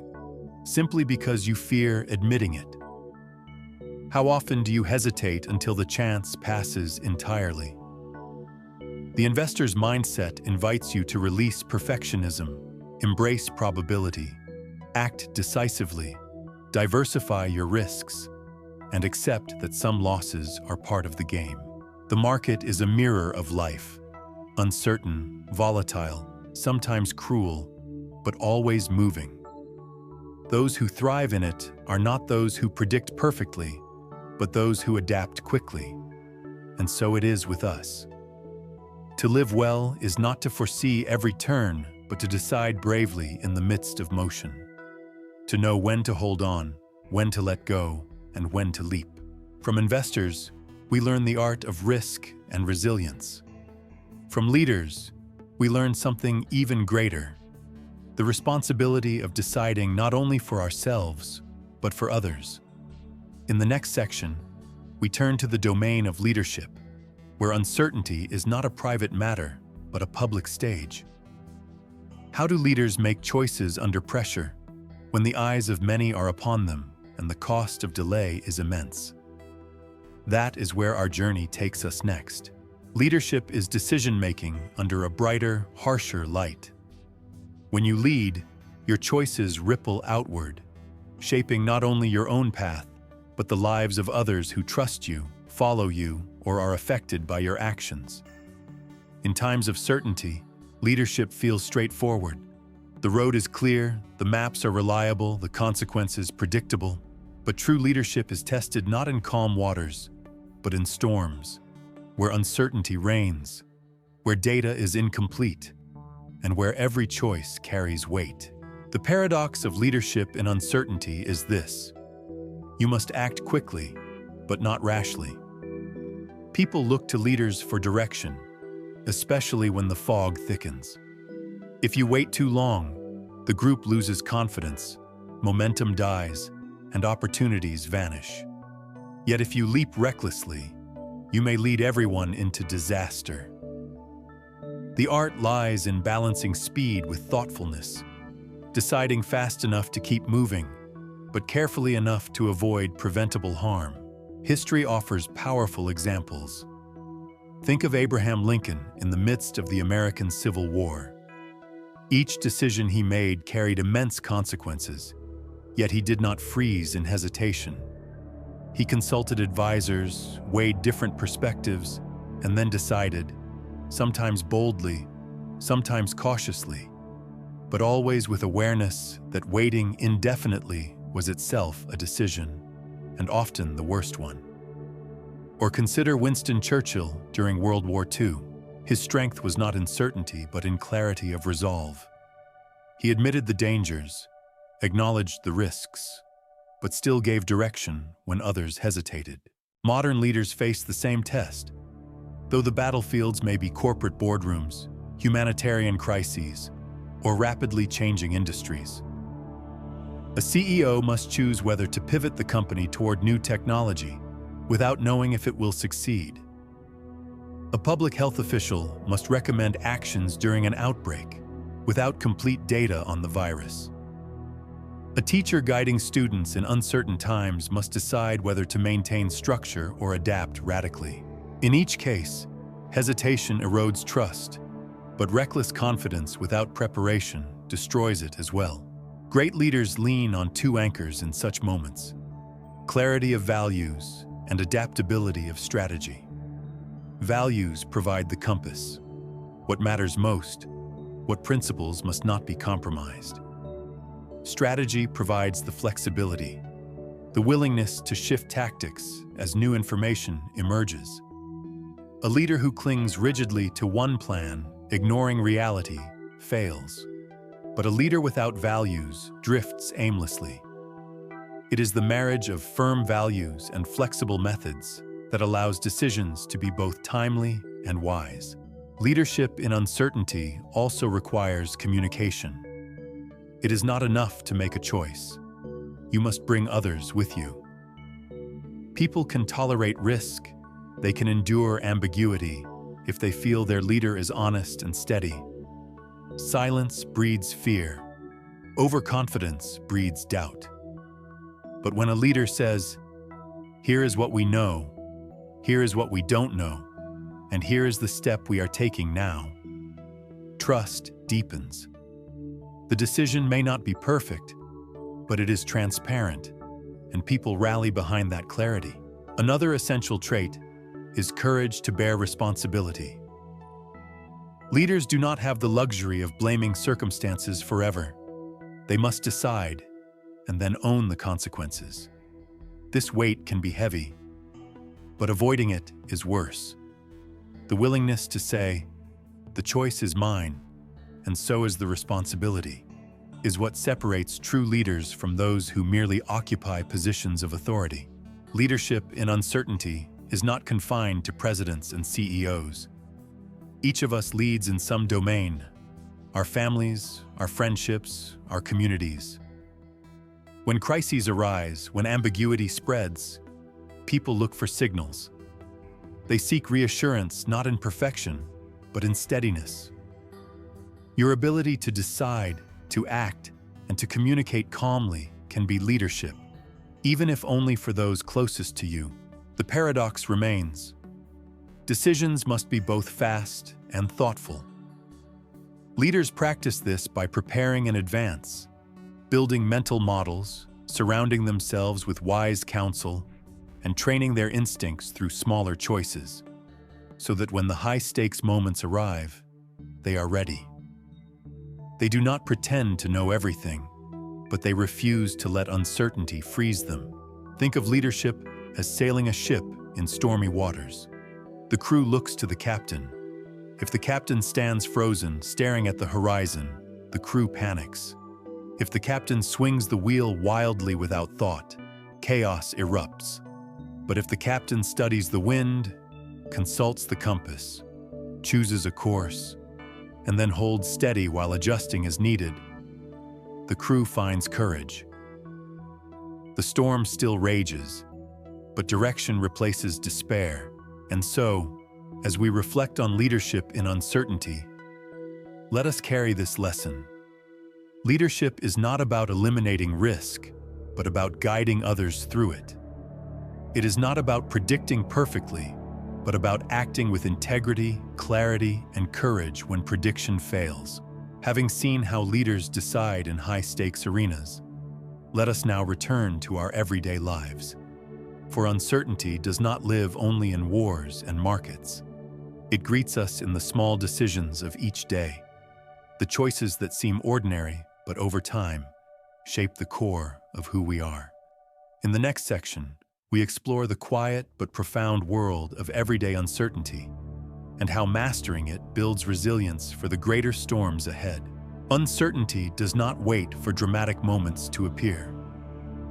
simply because you fear admitting it? How often do you hesitate until the chance passes entirely? The investor's mindset invites you to release perfectionism, embrace probability, act decisively, diversify your risks, and accept that some losses are part of the game. The market is a mirror of life, uncertain, volatile, sometimes cruel, but always moving. Those who thrive in it are not those who predict perfectly, but those who adapt quickly. And so it is with us. To live well is not to foresee every turn, but to decide bravely in the midst of motion. To know when to hold on, when to let go, and when to leap. From investors, we learn the art of risk and resilience. From leaders, we learn something even greater: the responsibility of deciding not only for ourselves, but but for others. In the next section, we turn to the domain of leadership, where uncertainty is not a private matter, but a public stage. How do leaders make choices under pressure, when the eyes of many are upon them and the cost of delay is immense? That is where our journey takes us next. Leadership is decision-making under a brighter, harsher light. When you lead, your choices ripple outward, shaping not only your own path, but the lives of others who trust you, follow you, or are affected by your actions. In times of certainty, leadership feels straightforward. The road is clear, the maps are reliable, the consequences predictable. But true leadership is tested not in calm waters, but in storms, where uncertainty reigns, where data is incomplete, and where every choice carries weight. The paradox of leadership in uncertainty is this: you must act quickly, but not rashly. People look to leaders for direction, especially when the fog thickens. If you wait too long, the group loses confidence, momentum dies, and opportunities vanish. Yet if you leap recklessly, you may lead everyone into disaster. The art lies in balancing speed with thoughtfulness, deciding fast enough to keep moving, but carefully enough to avoid preventable harm. History offers powerful examples. Think of Abraham Lincoln in the midst of the American Civil War. Each decision he made carried immense consequences, yet he did not freeze in hesitation. He consulted advisors, weighed different perspectives, and then decided, sometimes boldly, sometimes cautiously, but always with awareness that waiting indefinitely was itself a decision, and often the worst one. Or consider Winston Churchill during World War II. His strength was not in certainty, but in clarity of resolve. He admitted the dangers, acknowledged the risks, but still gave direction when others hesitated. Modern leaders face the same test, though the battlefields may be corporate boardrooms, humanitarian crises, or rapidly changing industries. A CEO must choose whether to pivot the company toward new technology without knowing if it will succeed. A public health official must recommend actions during an outbreak without complete data on the virus. A teacher guiding students in uncertain times must decide whether to maintain structure or adapt radically. In each case, hesitation erodes trust, but reckless confidence without preparation destroys it as well. Great leaders lean on two anchors in such moments: clarity of values and adaptability of strategy. Values provide the compass, what matters most, what principles must not be compromised. Strategy provides the flexibility, the willingness to shift tactics as new information emerges. A leader who clings rigidly to one plan, ignoring reality, fails. But a leader without values drifts aimlessly. It is the marriage of firm values and flexible methods that allows decisions to be both timely and wise. Leadership in uncertainty also requires communication. It is not enough to make a choice. You must bring others with you. People can tolerate risk. They can endure ambiguity if they feel their leader is honest and steady. Silence breeds fear. Overconfidence breeds doubt. But when a leader says, "Here is what we know, here is what we don't know, and here is the step we are taking now," trust deepens. The decision may not be perfect, but it is transparent, and people rally behind that clarity. Another essential trait is courage to bear responsibility. Leaders do not have the luxury of blaming circumstances forever. They must decide and then own the consequences. This weight can be heavy, but avoiding it is worse. The willingness to say, "The choice is mine, and so is the responsibility," is what separates true leaders from those who merely occupy positions of authority. Leadership in uncertainty is not confined to presidents and CEOs. Each of us leads in some domain: our families, our friendships, our communities. When crises arise, when ambiguity spreads, people look for signals. They seek reassurance not in perfection, but in steadiness. Your ability to decide, to act, and to communicate calmly can be leadership, even if only for those closest to you. The paradox remains. Decisions must be both fast and thoughtful. Leaders practice this by preparing in advance, building mental models, surrounding themselves with wise counsel, and training their instincts through smaller choices, so that when the high-stakes moments arrive, they are ready. They do not pretend to know everything, but they refuse to let uncertainty freeze them. Think of leadership as sailing a ship in stormy waters. The crew looks to the captain. If the captain stands frozen, staring at the horizon, the crew panics. If the captain swings the wheel wildly without thought, chaos erupts. But if the captain studies the wind, consults the compass, chooses a course, and then holds steady while adjusting as needed, the crew finds courage. The storm still rages, but direction replaces despair. And so, as we reflect on leadership in uncertainty, let us carry this lesson. Leadership is not about eliminating risk, but about guiding others through it. It is not about predicting perfectly, but about acting with integrity, clarity, and courage when prediction fails. Having seen how leaders decide in high-stakes arenas, let us now return to our everyday lives. For uncertainty does not live only in wars and markets. It greets us in the small decisions of each day, the choices that seem ordinary, but over time, shape the core of who we are. In the next section, we explore the quiet but profound world of everyday uncertainty and how mastering it builds resilience for the greater storms ahead. Uncertainty does not wait for dramatic moments to appear.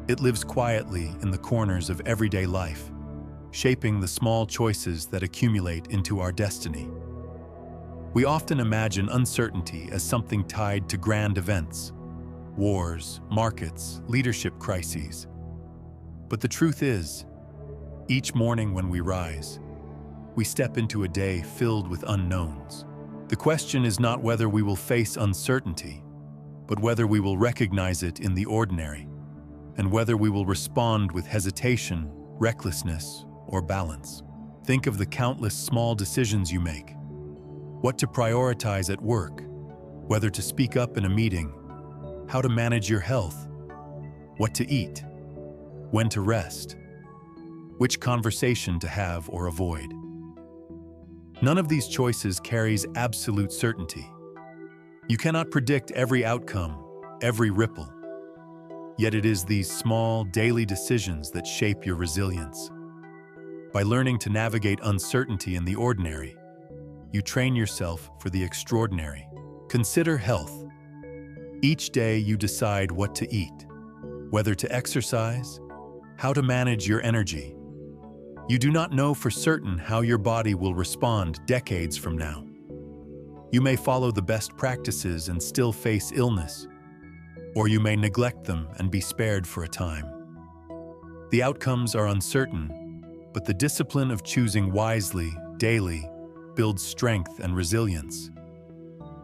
It lives quietly in the corners of everyday life, shaping the small choices that accumulate into our destiny. We often imagine uncertainty as something tied to grand events, wars, markets, leadership crises. But the truth is, each morning when we rise, we step into a day filled with unknowns. The question is not whether we will face uncertainty, but whether we will recognize it in the ordinary, and whether we will respond with hesitation, recklessness, or balance. Think of the countless small decisions you make. What to prioritize at work, whether to speak up in a meeting, how to manage your health, what to eat, when to rest, which conversation to have or avoid. None of these choices carries absolute certainty. You cannot predict every outcome, every ripple. Yet it is these small, daily decisions that shape your resilience. By learning to navigate uncertainty in the ordinary, you train yourself for the extraordinary. Consider health. Each day you decide what to eat, whether to exercise, how to manage your energy. You do not know for certain how your body will respond decades from now. You may follow the best practices and still face illness, or you may neglect them and be spared for a time. The outcomes are uncertain, but the discipline of choosing wisely, daily, builds strength and resilience.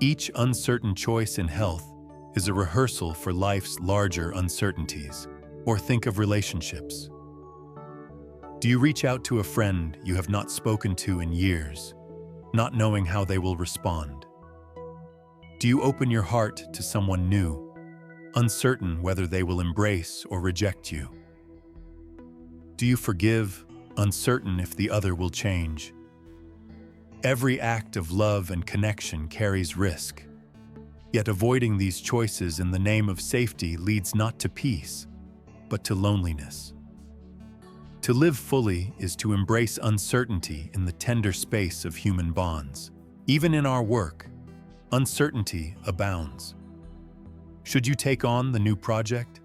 Each uncertain choice in health is a rehearsal for life's larger uncertainties. Or think of relationships. Do you reach out to a friend you have not spoken to in years, not knowing how they will respond? Do you open your heart to someone new, uncertain whether they will embrace or reject you? Do you forgive, uncertain if the other will change? Every act of love and connection carries risk, yet avoiding these choices in the name of safety leads not to peace, but to loneliness. To live fully is to embrace uncertainty in the tender space of human bonds. Even in our work, uncertainty abounds. Should you take on the new project?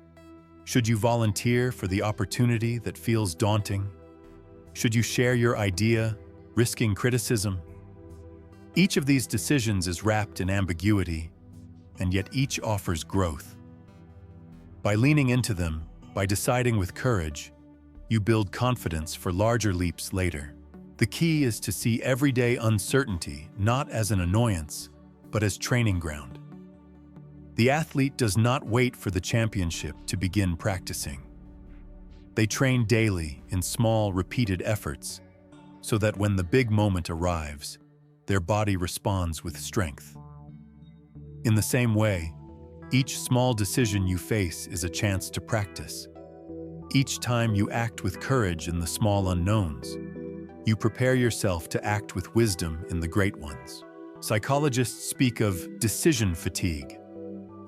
Should you volunteer for the opportunity that feels daunting? Should you share your idea, risking criticism? Each of these decisions is wrapped in ambiguity, and yet each offers growth. By leaning into them, by deciding with courage, you build confidence for larger leaps later. The key is to see everyday uncertainty not as an annoyance, but as training ground. The athlete does not wait for the championship to begin practicing. They train daily in small, repeated efforts, so that when the big moment arrives, their body responds with strength. In the same way, each small decision you face is a chance to practice. Each time you act with courage in the small unknowns, you prepare yourself to act with wisdom in the great ones. Psychologists speak of decision fatigue,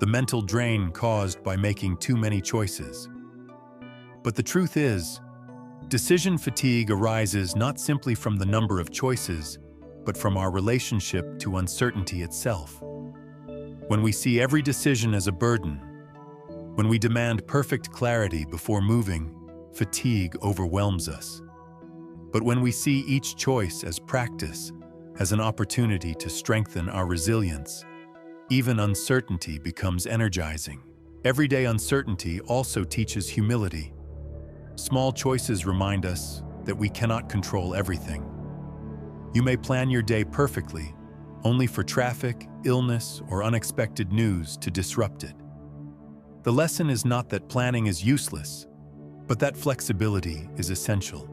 the mental drain caused by making too many choices. But the truth is, decision fatigue arises not simply from the number of choices, but from our relationship to uncertainty itself. When we see every decision as a burden, when we demand perfect clarity before moving, fatigue overwhelms us. But when we see each choice as practice, as an opportunity to strengthen our resilience, even uncertainty becomes energizing. Everyday uncertainty also teaches humility. Small choices remind us that we cannot control everything. You may plan your day perfectly, only for traffic, illness, or unexpected news to disrupt it. The lesson is not that planning is useless, but that flexibility is essential.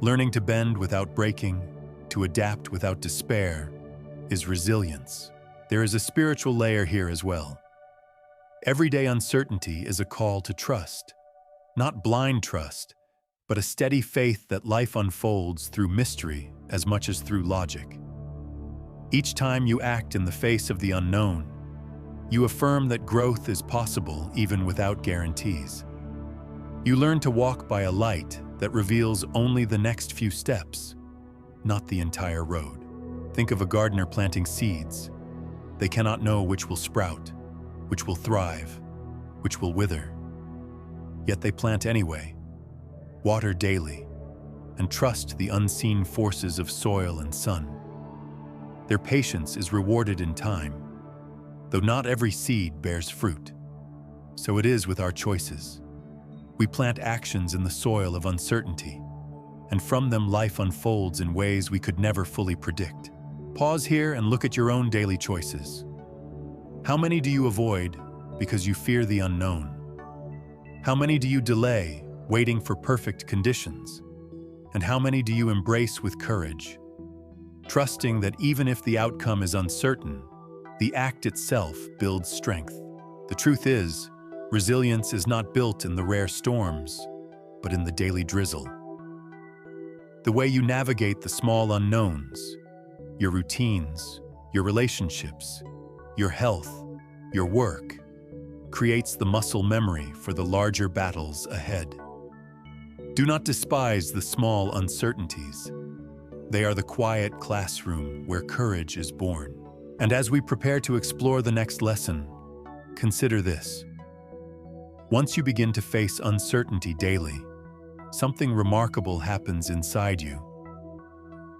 Learning to bend without breaking, to adapt without despair, is resilience. There is a spiritual layer here as well. Everyday uncertainty is a call to trust. Not blind trust, but a steady faith that life unfolds through mystery as much as through logic. Each time you act in the face of the unknown, you affirm that growth is possible even without guarantees. You learn to walk by a light that reveals only the next few steps, not the entire road. Think of a gardener planting seeds. They cannot know which will sprout, which will thrive, which will wither. Yet they plant anyway, water daily, and trust the unseen forces of soil and sun. Their patience is rewarded in time, though not every seed bears fruit. So it is with our choices. We plant actions in the soil of uncertainty, and from them life unfolds in ways we could never fully predict. Pause here and look at your own daily choices. How many do you avoid because you fear the unknown? How many do you delay, waiting for perfect conditions? And how many do you embrace with courage, trusting that even if the outcome is uncertain, the act itself builds strength? The truth is, resilience is not built in the rare storms, but in the daily drizzle. The way you navigate the small unknowns, your routines, your relationships, your health, your work, creates the muscle memory for the larger battles ahead. Do not despise the small uncertainties. They are the quiet classroom where courage is born. And as we prepare to explore the next lesson, consider this. Once you begin to face uncertainty daily, something remarkable happens inside you.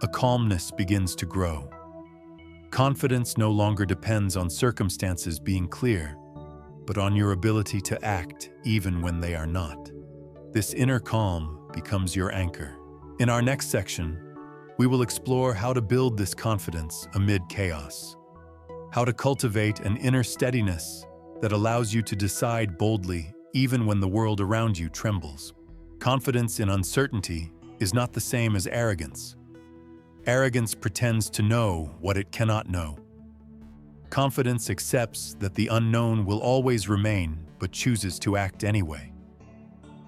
A calmness begins to grow. Confidence no longer depends on circumstances being clear, but on your ability to act even when they are not. This inner calm becomes your anchor. In our next section, we will explore how to build this confidence amid chaos, how to cultivate an inner steadiness that allows you to decide boldly even when the world around you trembles. Confidence in uncertainty is not the same as arrogance. Arrogance pretends to know what it cannot know. Confidence accepts that the unknown will always remain, but chooses to act anyway.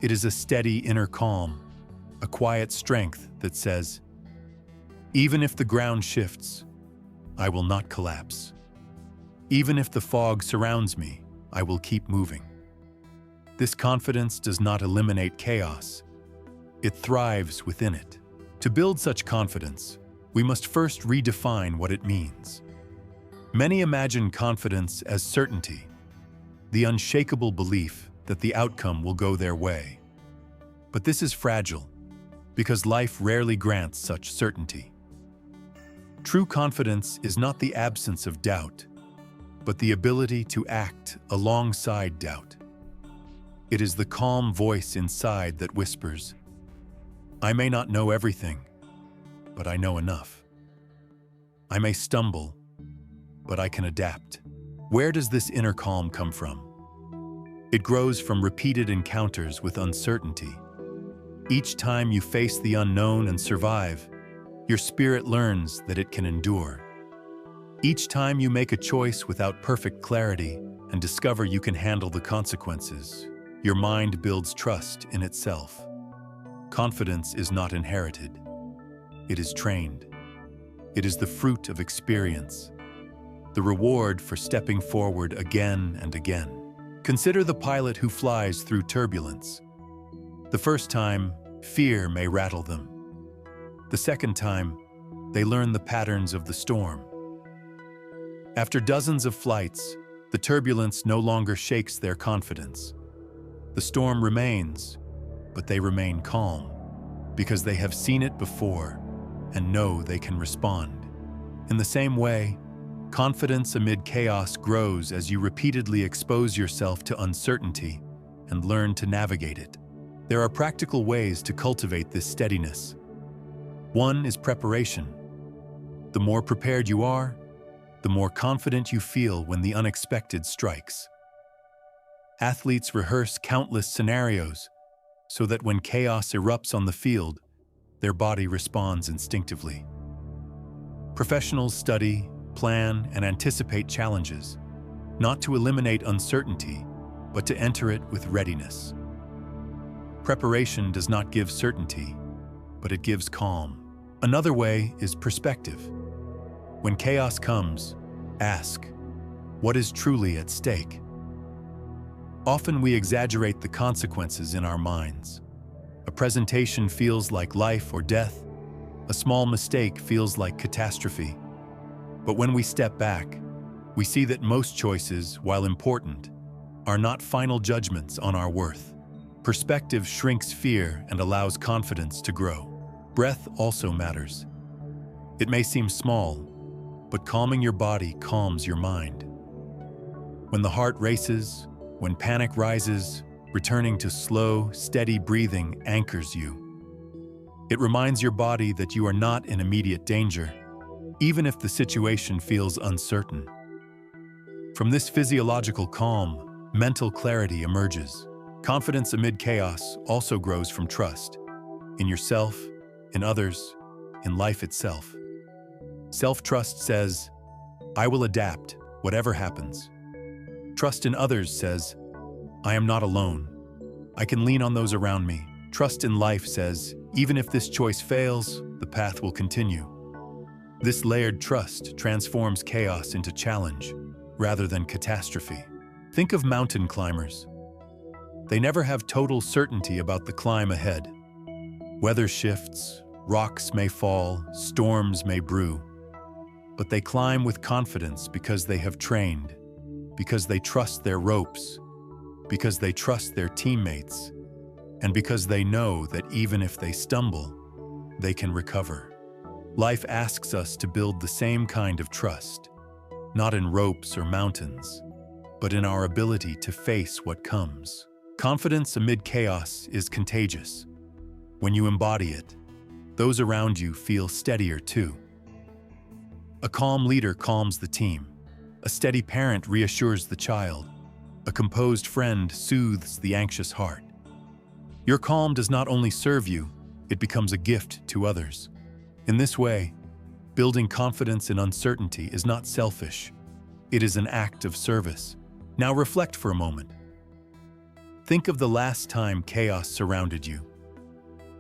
It is a steady inner calm, a quiet strength that says, even if the ground shifts, I will not collapse. Even if the fog surrounds me, I will keep moving. This confidence does not eliminate chaos. It thrives within it. To build such confidence, we must first redefine what it means. Many imagine confidence as certainty, the unshakable belief that the outcome will go their way. But this is fragile, because life rarely grants such certainty. True confidence is not the absence of doubt, but the ability to act alongside doubt. It is the calm voice inside that whispers, "I may not know everything, but I know enough. I may stumble, but I can adapt." Where does this inner calm come from? It grows from repeated encounters with uncertainty. Each time you face the unknown and survive, your spirit learns that it can endure. Each time you make a choice without perfect clarity and discover you can handle the consequences, your mind builds trust in itself. Confidence is not inherited. It is trained. It is the fruit of experience, the reward for stepping forward again and again. Consider the pilot who flies through turbulence. The first time, fear may rattle them. The second time, they learn the patterns of the storm. After dozens of flights, the turbulence no longer shakes their confidence. The storm remains, but they remain calm, because they have seen it before and know they can respond. In the same way, confidence amid chaos grows as you repeatedly expose yourself to uncertainty and learn to navigate it. There are practical ways to cultivate this steadiness. One is preparation. The more prepared you are, the more confident you feel when the unexpected strikes. Athletes rehearse countless scenarios so that when chaos erupts on the field, their body responds instinctively. Professionals study, plan, and anticipate challenges, not to eliminate uncertainty, but to enter it with readiness. Preparation does not give certainty, but it gives calm. Another way is perspective. When chaos comes, ask, what is truly at stake? Often we exaggerate the consequences in our minds. A presentation feels like life or death. A small mistake feels like catastrophe. But when we step back, we see that most choices, while important, are not final judgments on our worth. Perspective shrinks fear and allows confidence to grow. Breath also matters. It may seem small, but calming your body calms your mind. When the heart races, when panic rises, returning to slow, steady breathing anchors you. It reminds your body that you are not in immediate danger, even if the situation feels uncertain. From this physiological calm, mental clarity emerges. Confidence amid chaos also grows from trust in yourself, in others, in life itself. Self-trust says, I will adapt, whatever happens. Trust in others says, I am not alone. I can lean on those around me. Trust in life says, even if this choice fails, the path will continue. This layered trust transforms chaos into challenge, rather than catastrophe. Think of mountain climbers. They never have total certainty about the climb ahead. Weather shifts, rocks may fall, storms may brew. But they climb with confidence because they have trained, because they trust their ropes, because they trust their teammates, and because they know that even if they stumble, they can recover. Life asks us to build the same kind of trust, not in ropes or mountains, but in our ability to face what comes. Confidence amid chaos is contagious. When you embody it, those around you feel steadier too. A calm leader calms the team. A steady parent reassures the child. A composed friend soothes the anxious heart. Your calm does not only serve you, it becomes a gift to others. In this way, building confidence in uncertainty is not selfish. It is an act of service. Now reflect for a moment. Think of the last time chaos surrounded you.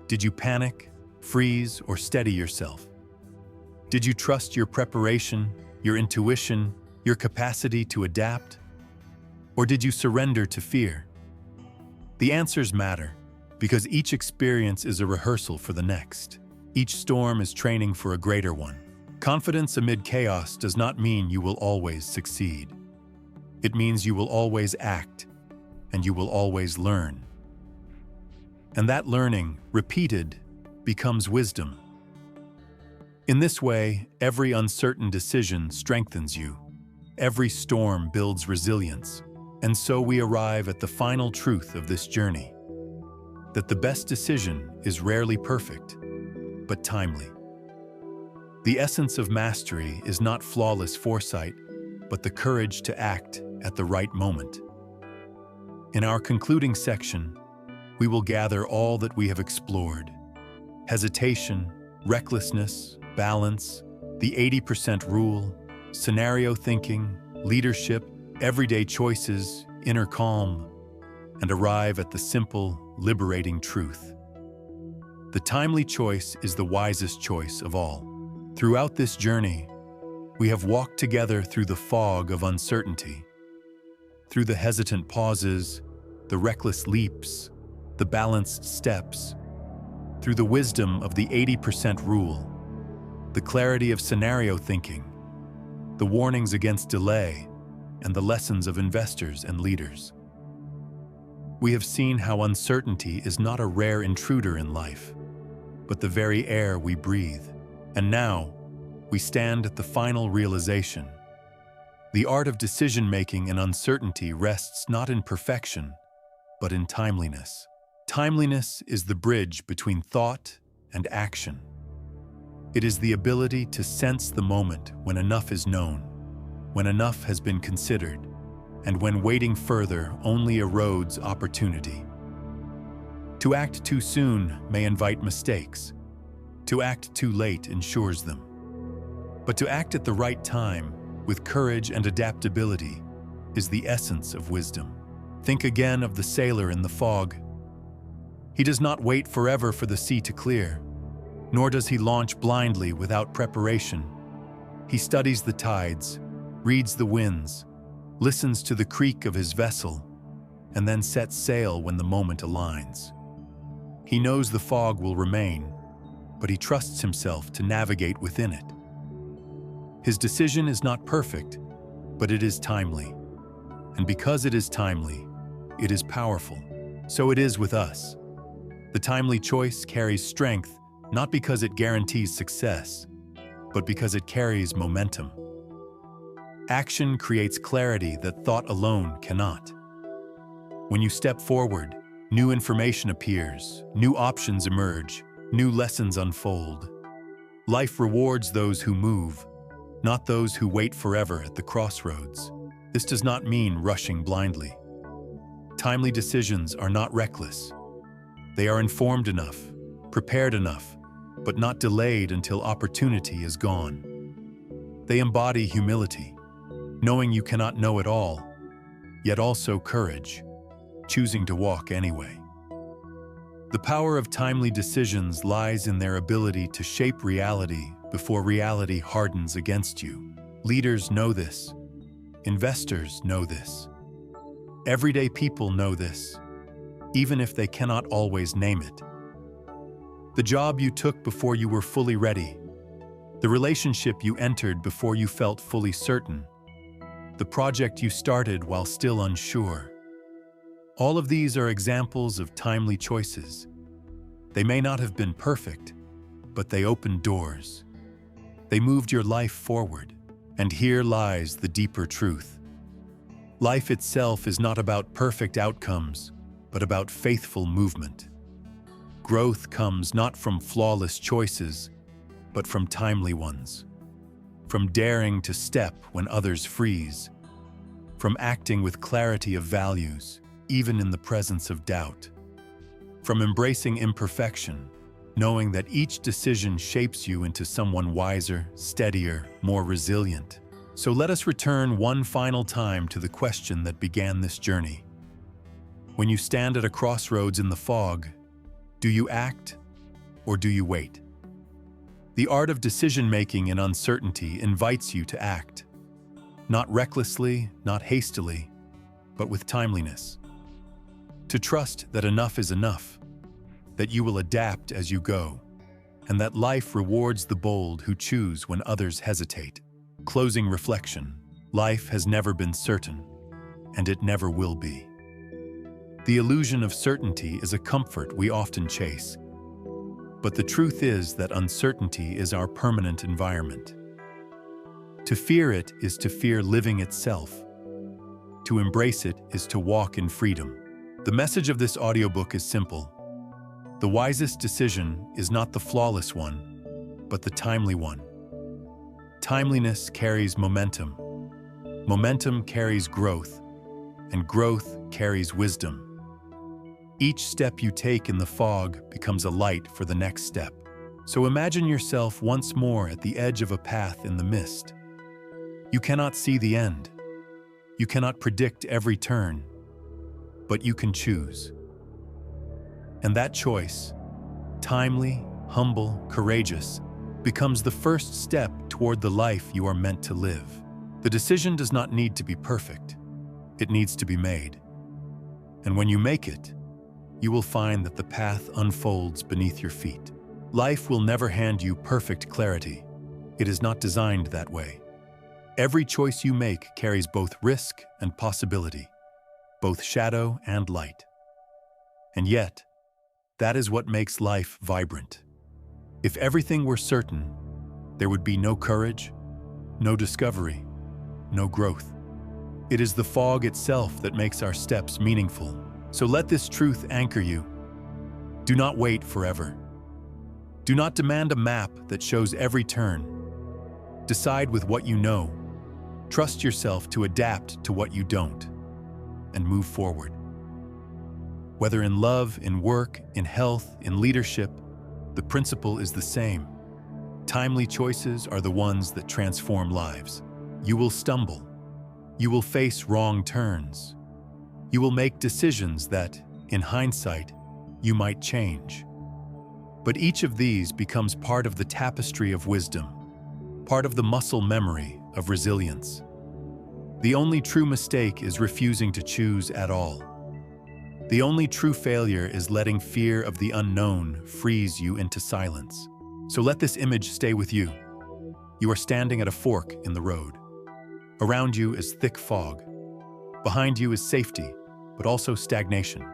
Did you panic, freeze, or steady yourself? Did you trust your preparation, your intuition, your capacity to adapt? Or did you surrender to fear? The answers matter, because each experience is a rehearsal for the next. Each storm is training for a greater one. Confidence amid chaos does not mean you will always succeed. It means you will always act, and you will always learn. And that learning, repeated, becomes wisdom. In this way, every uncertain decision strengthens you. Every storm builds resilience. And so we arrive at the final truth of this journey, that the best decision is rarely perfect, but timely. The essence of mastery is not flawless foresight, but the courage to act at the right moment. In our concluding section, we will gather all that we have explored: hesitation, recklessness, balance, the 80% rule, scenario thinking, leadership, everyday choices, inner calm, and arrive at the simple, liberating truth. The timely choice is the wisest choice of all. Throughout this journey, we have walked together through the fog of uncertainty, through the hesitant pauses, the reckless leaps, the balanced steps, through the wisdom of the 80% rule, the clarity of scenario thinking, the warnings against delay, and the lessons of investors and leaders. We have seen how uncertainty is not a rare intruder in life, but the very air we breathe. And now, we stand at the final realization. The art of decision-making in uncertainty rests not in perfection, but in timeliness. Timeliness is the bridge between thought and action. It is the ability to sense the moment when enough is known, when enough has been considered, and when waiting further only erodes opportunity. To act too soon may invite mistakes. To act too late ensures them. But to act at the right time, with courage and adaptability, is the essence of wisdom. Think again of the sailor in the fog. He does not wait forever for the sea to clear, nor does he launch blindly without preparation. He studies the tides, reads the winds, listens to the creak of his vessel, and then sets sail when the moment aligns. He knows the fog will remain, but he trusts himself to navigate within it. His decision is not perfect, but it is timely. And because it is timely, it is powerful. So it is with us. The timely choice carries strength, not because it guarantees success, but because it carries momentum. Action creates clarity that thought alone cannot. When you step forward, new information appears, new options emerge, new lessons unfold. Life rewards those who move, not those who wait forever at the crossroads. This does not mean rushing blindly. Timely decisions are not reckless. They are informed enough, prepared enough, but not delayed until opportunity is gone. They embody humility, knowing you cannot know it all, yet also courage, choosing to walk anyway. The power of timely decisions lies in their ability to shape reality before reality hardens against you. Leaders know this. Investors know this. Everyday people know this, even if they cannot always name it. The job you took before you were fully ready, the relationship you entered before you felt fully certain, the project you started while still unsure. All of these are examples of timely choices. They may not have been perfect, but they opened doors. They moved your life forward. And here lies the deeper truth. Life itself is not about perfect outcomes, but about faithful movement. Growth comes not from flawless choices, but from timely ones. From daring to step when others freeze. From acting with clarity of values, even in the presence of doubt. From embracing imperfection, knowing that each decision shapes you into someone wiser, steadier, more resilient. So let us return one final time to the question that began this journey. When you stand at a crossroads in the fog, do you act or do you wait? The art of decision-making in uncertainty invites you to act. Not recklessly, not hastily, but with timeliness. To trust that enough is enough, that you will adapt as you go, and that life rewards the bold who choose when others hesitate. Closing reflection: life has never been certain, and it never will be. The illusion of certainty is a comfort we often chase, but the truth is that uncertainty is our permanent environment. To fear it is to fear living itself. To embrace it is to walk in freedom. The message of this audiobook is simple. The wisest decision is not the flawless one, but the timely one. Timeliness carries momentum. Momentum carries growth, and growth carries wisdom. Each step you take in the fog becomes a light for the next step. So imagine yourself once more at the edge of a path in the mist. You cannot see the end. You cannot predict every turn, but you can choose. And that choice, timely, humble, courageous, becomes the first step toward the life you are meant to live. The decision does not need to be perfect. It needs to be made. And when you make it, you will find that the path unfolds beneath your feet. Life will never hand you perfect clarity. It is not designed that way. Every choice you make carries both risk and possibility, both shadow and light. And yet, that is what makes life vibrant. If everything were certain, there would be no courage, no discovery, no growth. It is the fog itself that makes our steps meaningful. So let this truth anchor you. Do not wait forever. Do not demand a map that shows every turn. Decide with what you know. Trust yourself to adapt to what you don't, and move forward. Whether in love, in work, in health, in leadership, the principle is the same. Timely choices are the ones that transform lives. You will stumble. You will face wrong turns. You will make decisions that, in hindsight, you might change. But each of these becomes part of the tapestry of wisdom, part of the muscle memory of resilience. The only true mistake is refusing to choose at all. The only true failure is letting fear of the unknown freeze you into silence. So let this image stay with you. You are standing at a fork in the road. Around you is thick fog. Behind you is safety, but also stagnation.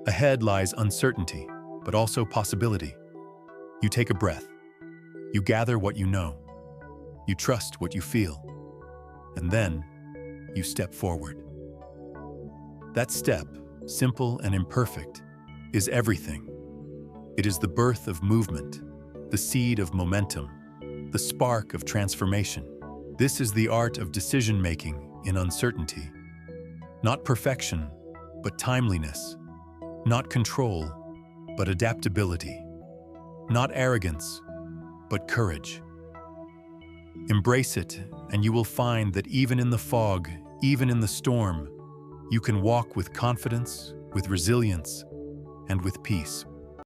Ahead lies uncertainty, but also possibility. You take a breath. You gather what you know. You trust what you feel. And then, you step forward. That step, simple and imperfect, is everything. It is the birth of movement, the seed of momentum, the spark of transformation. This is the art of decision-making in uncertainty. Not perfection, but timeliness. Not control, but adaptability. Not arrogance, but courage. Embrace it, and you will find that even in the fog, even in the storm, you can walk with confidence, with resilience, and with peace.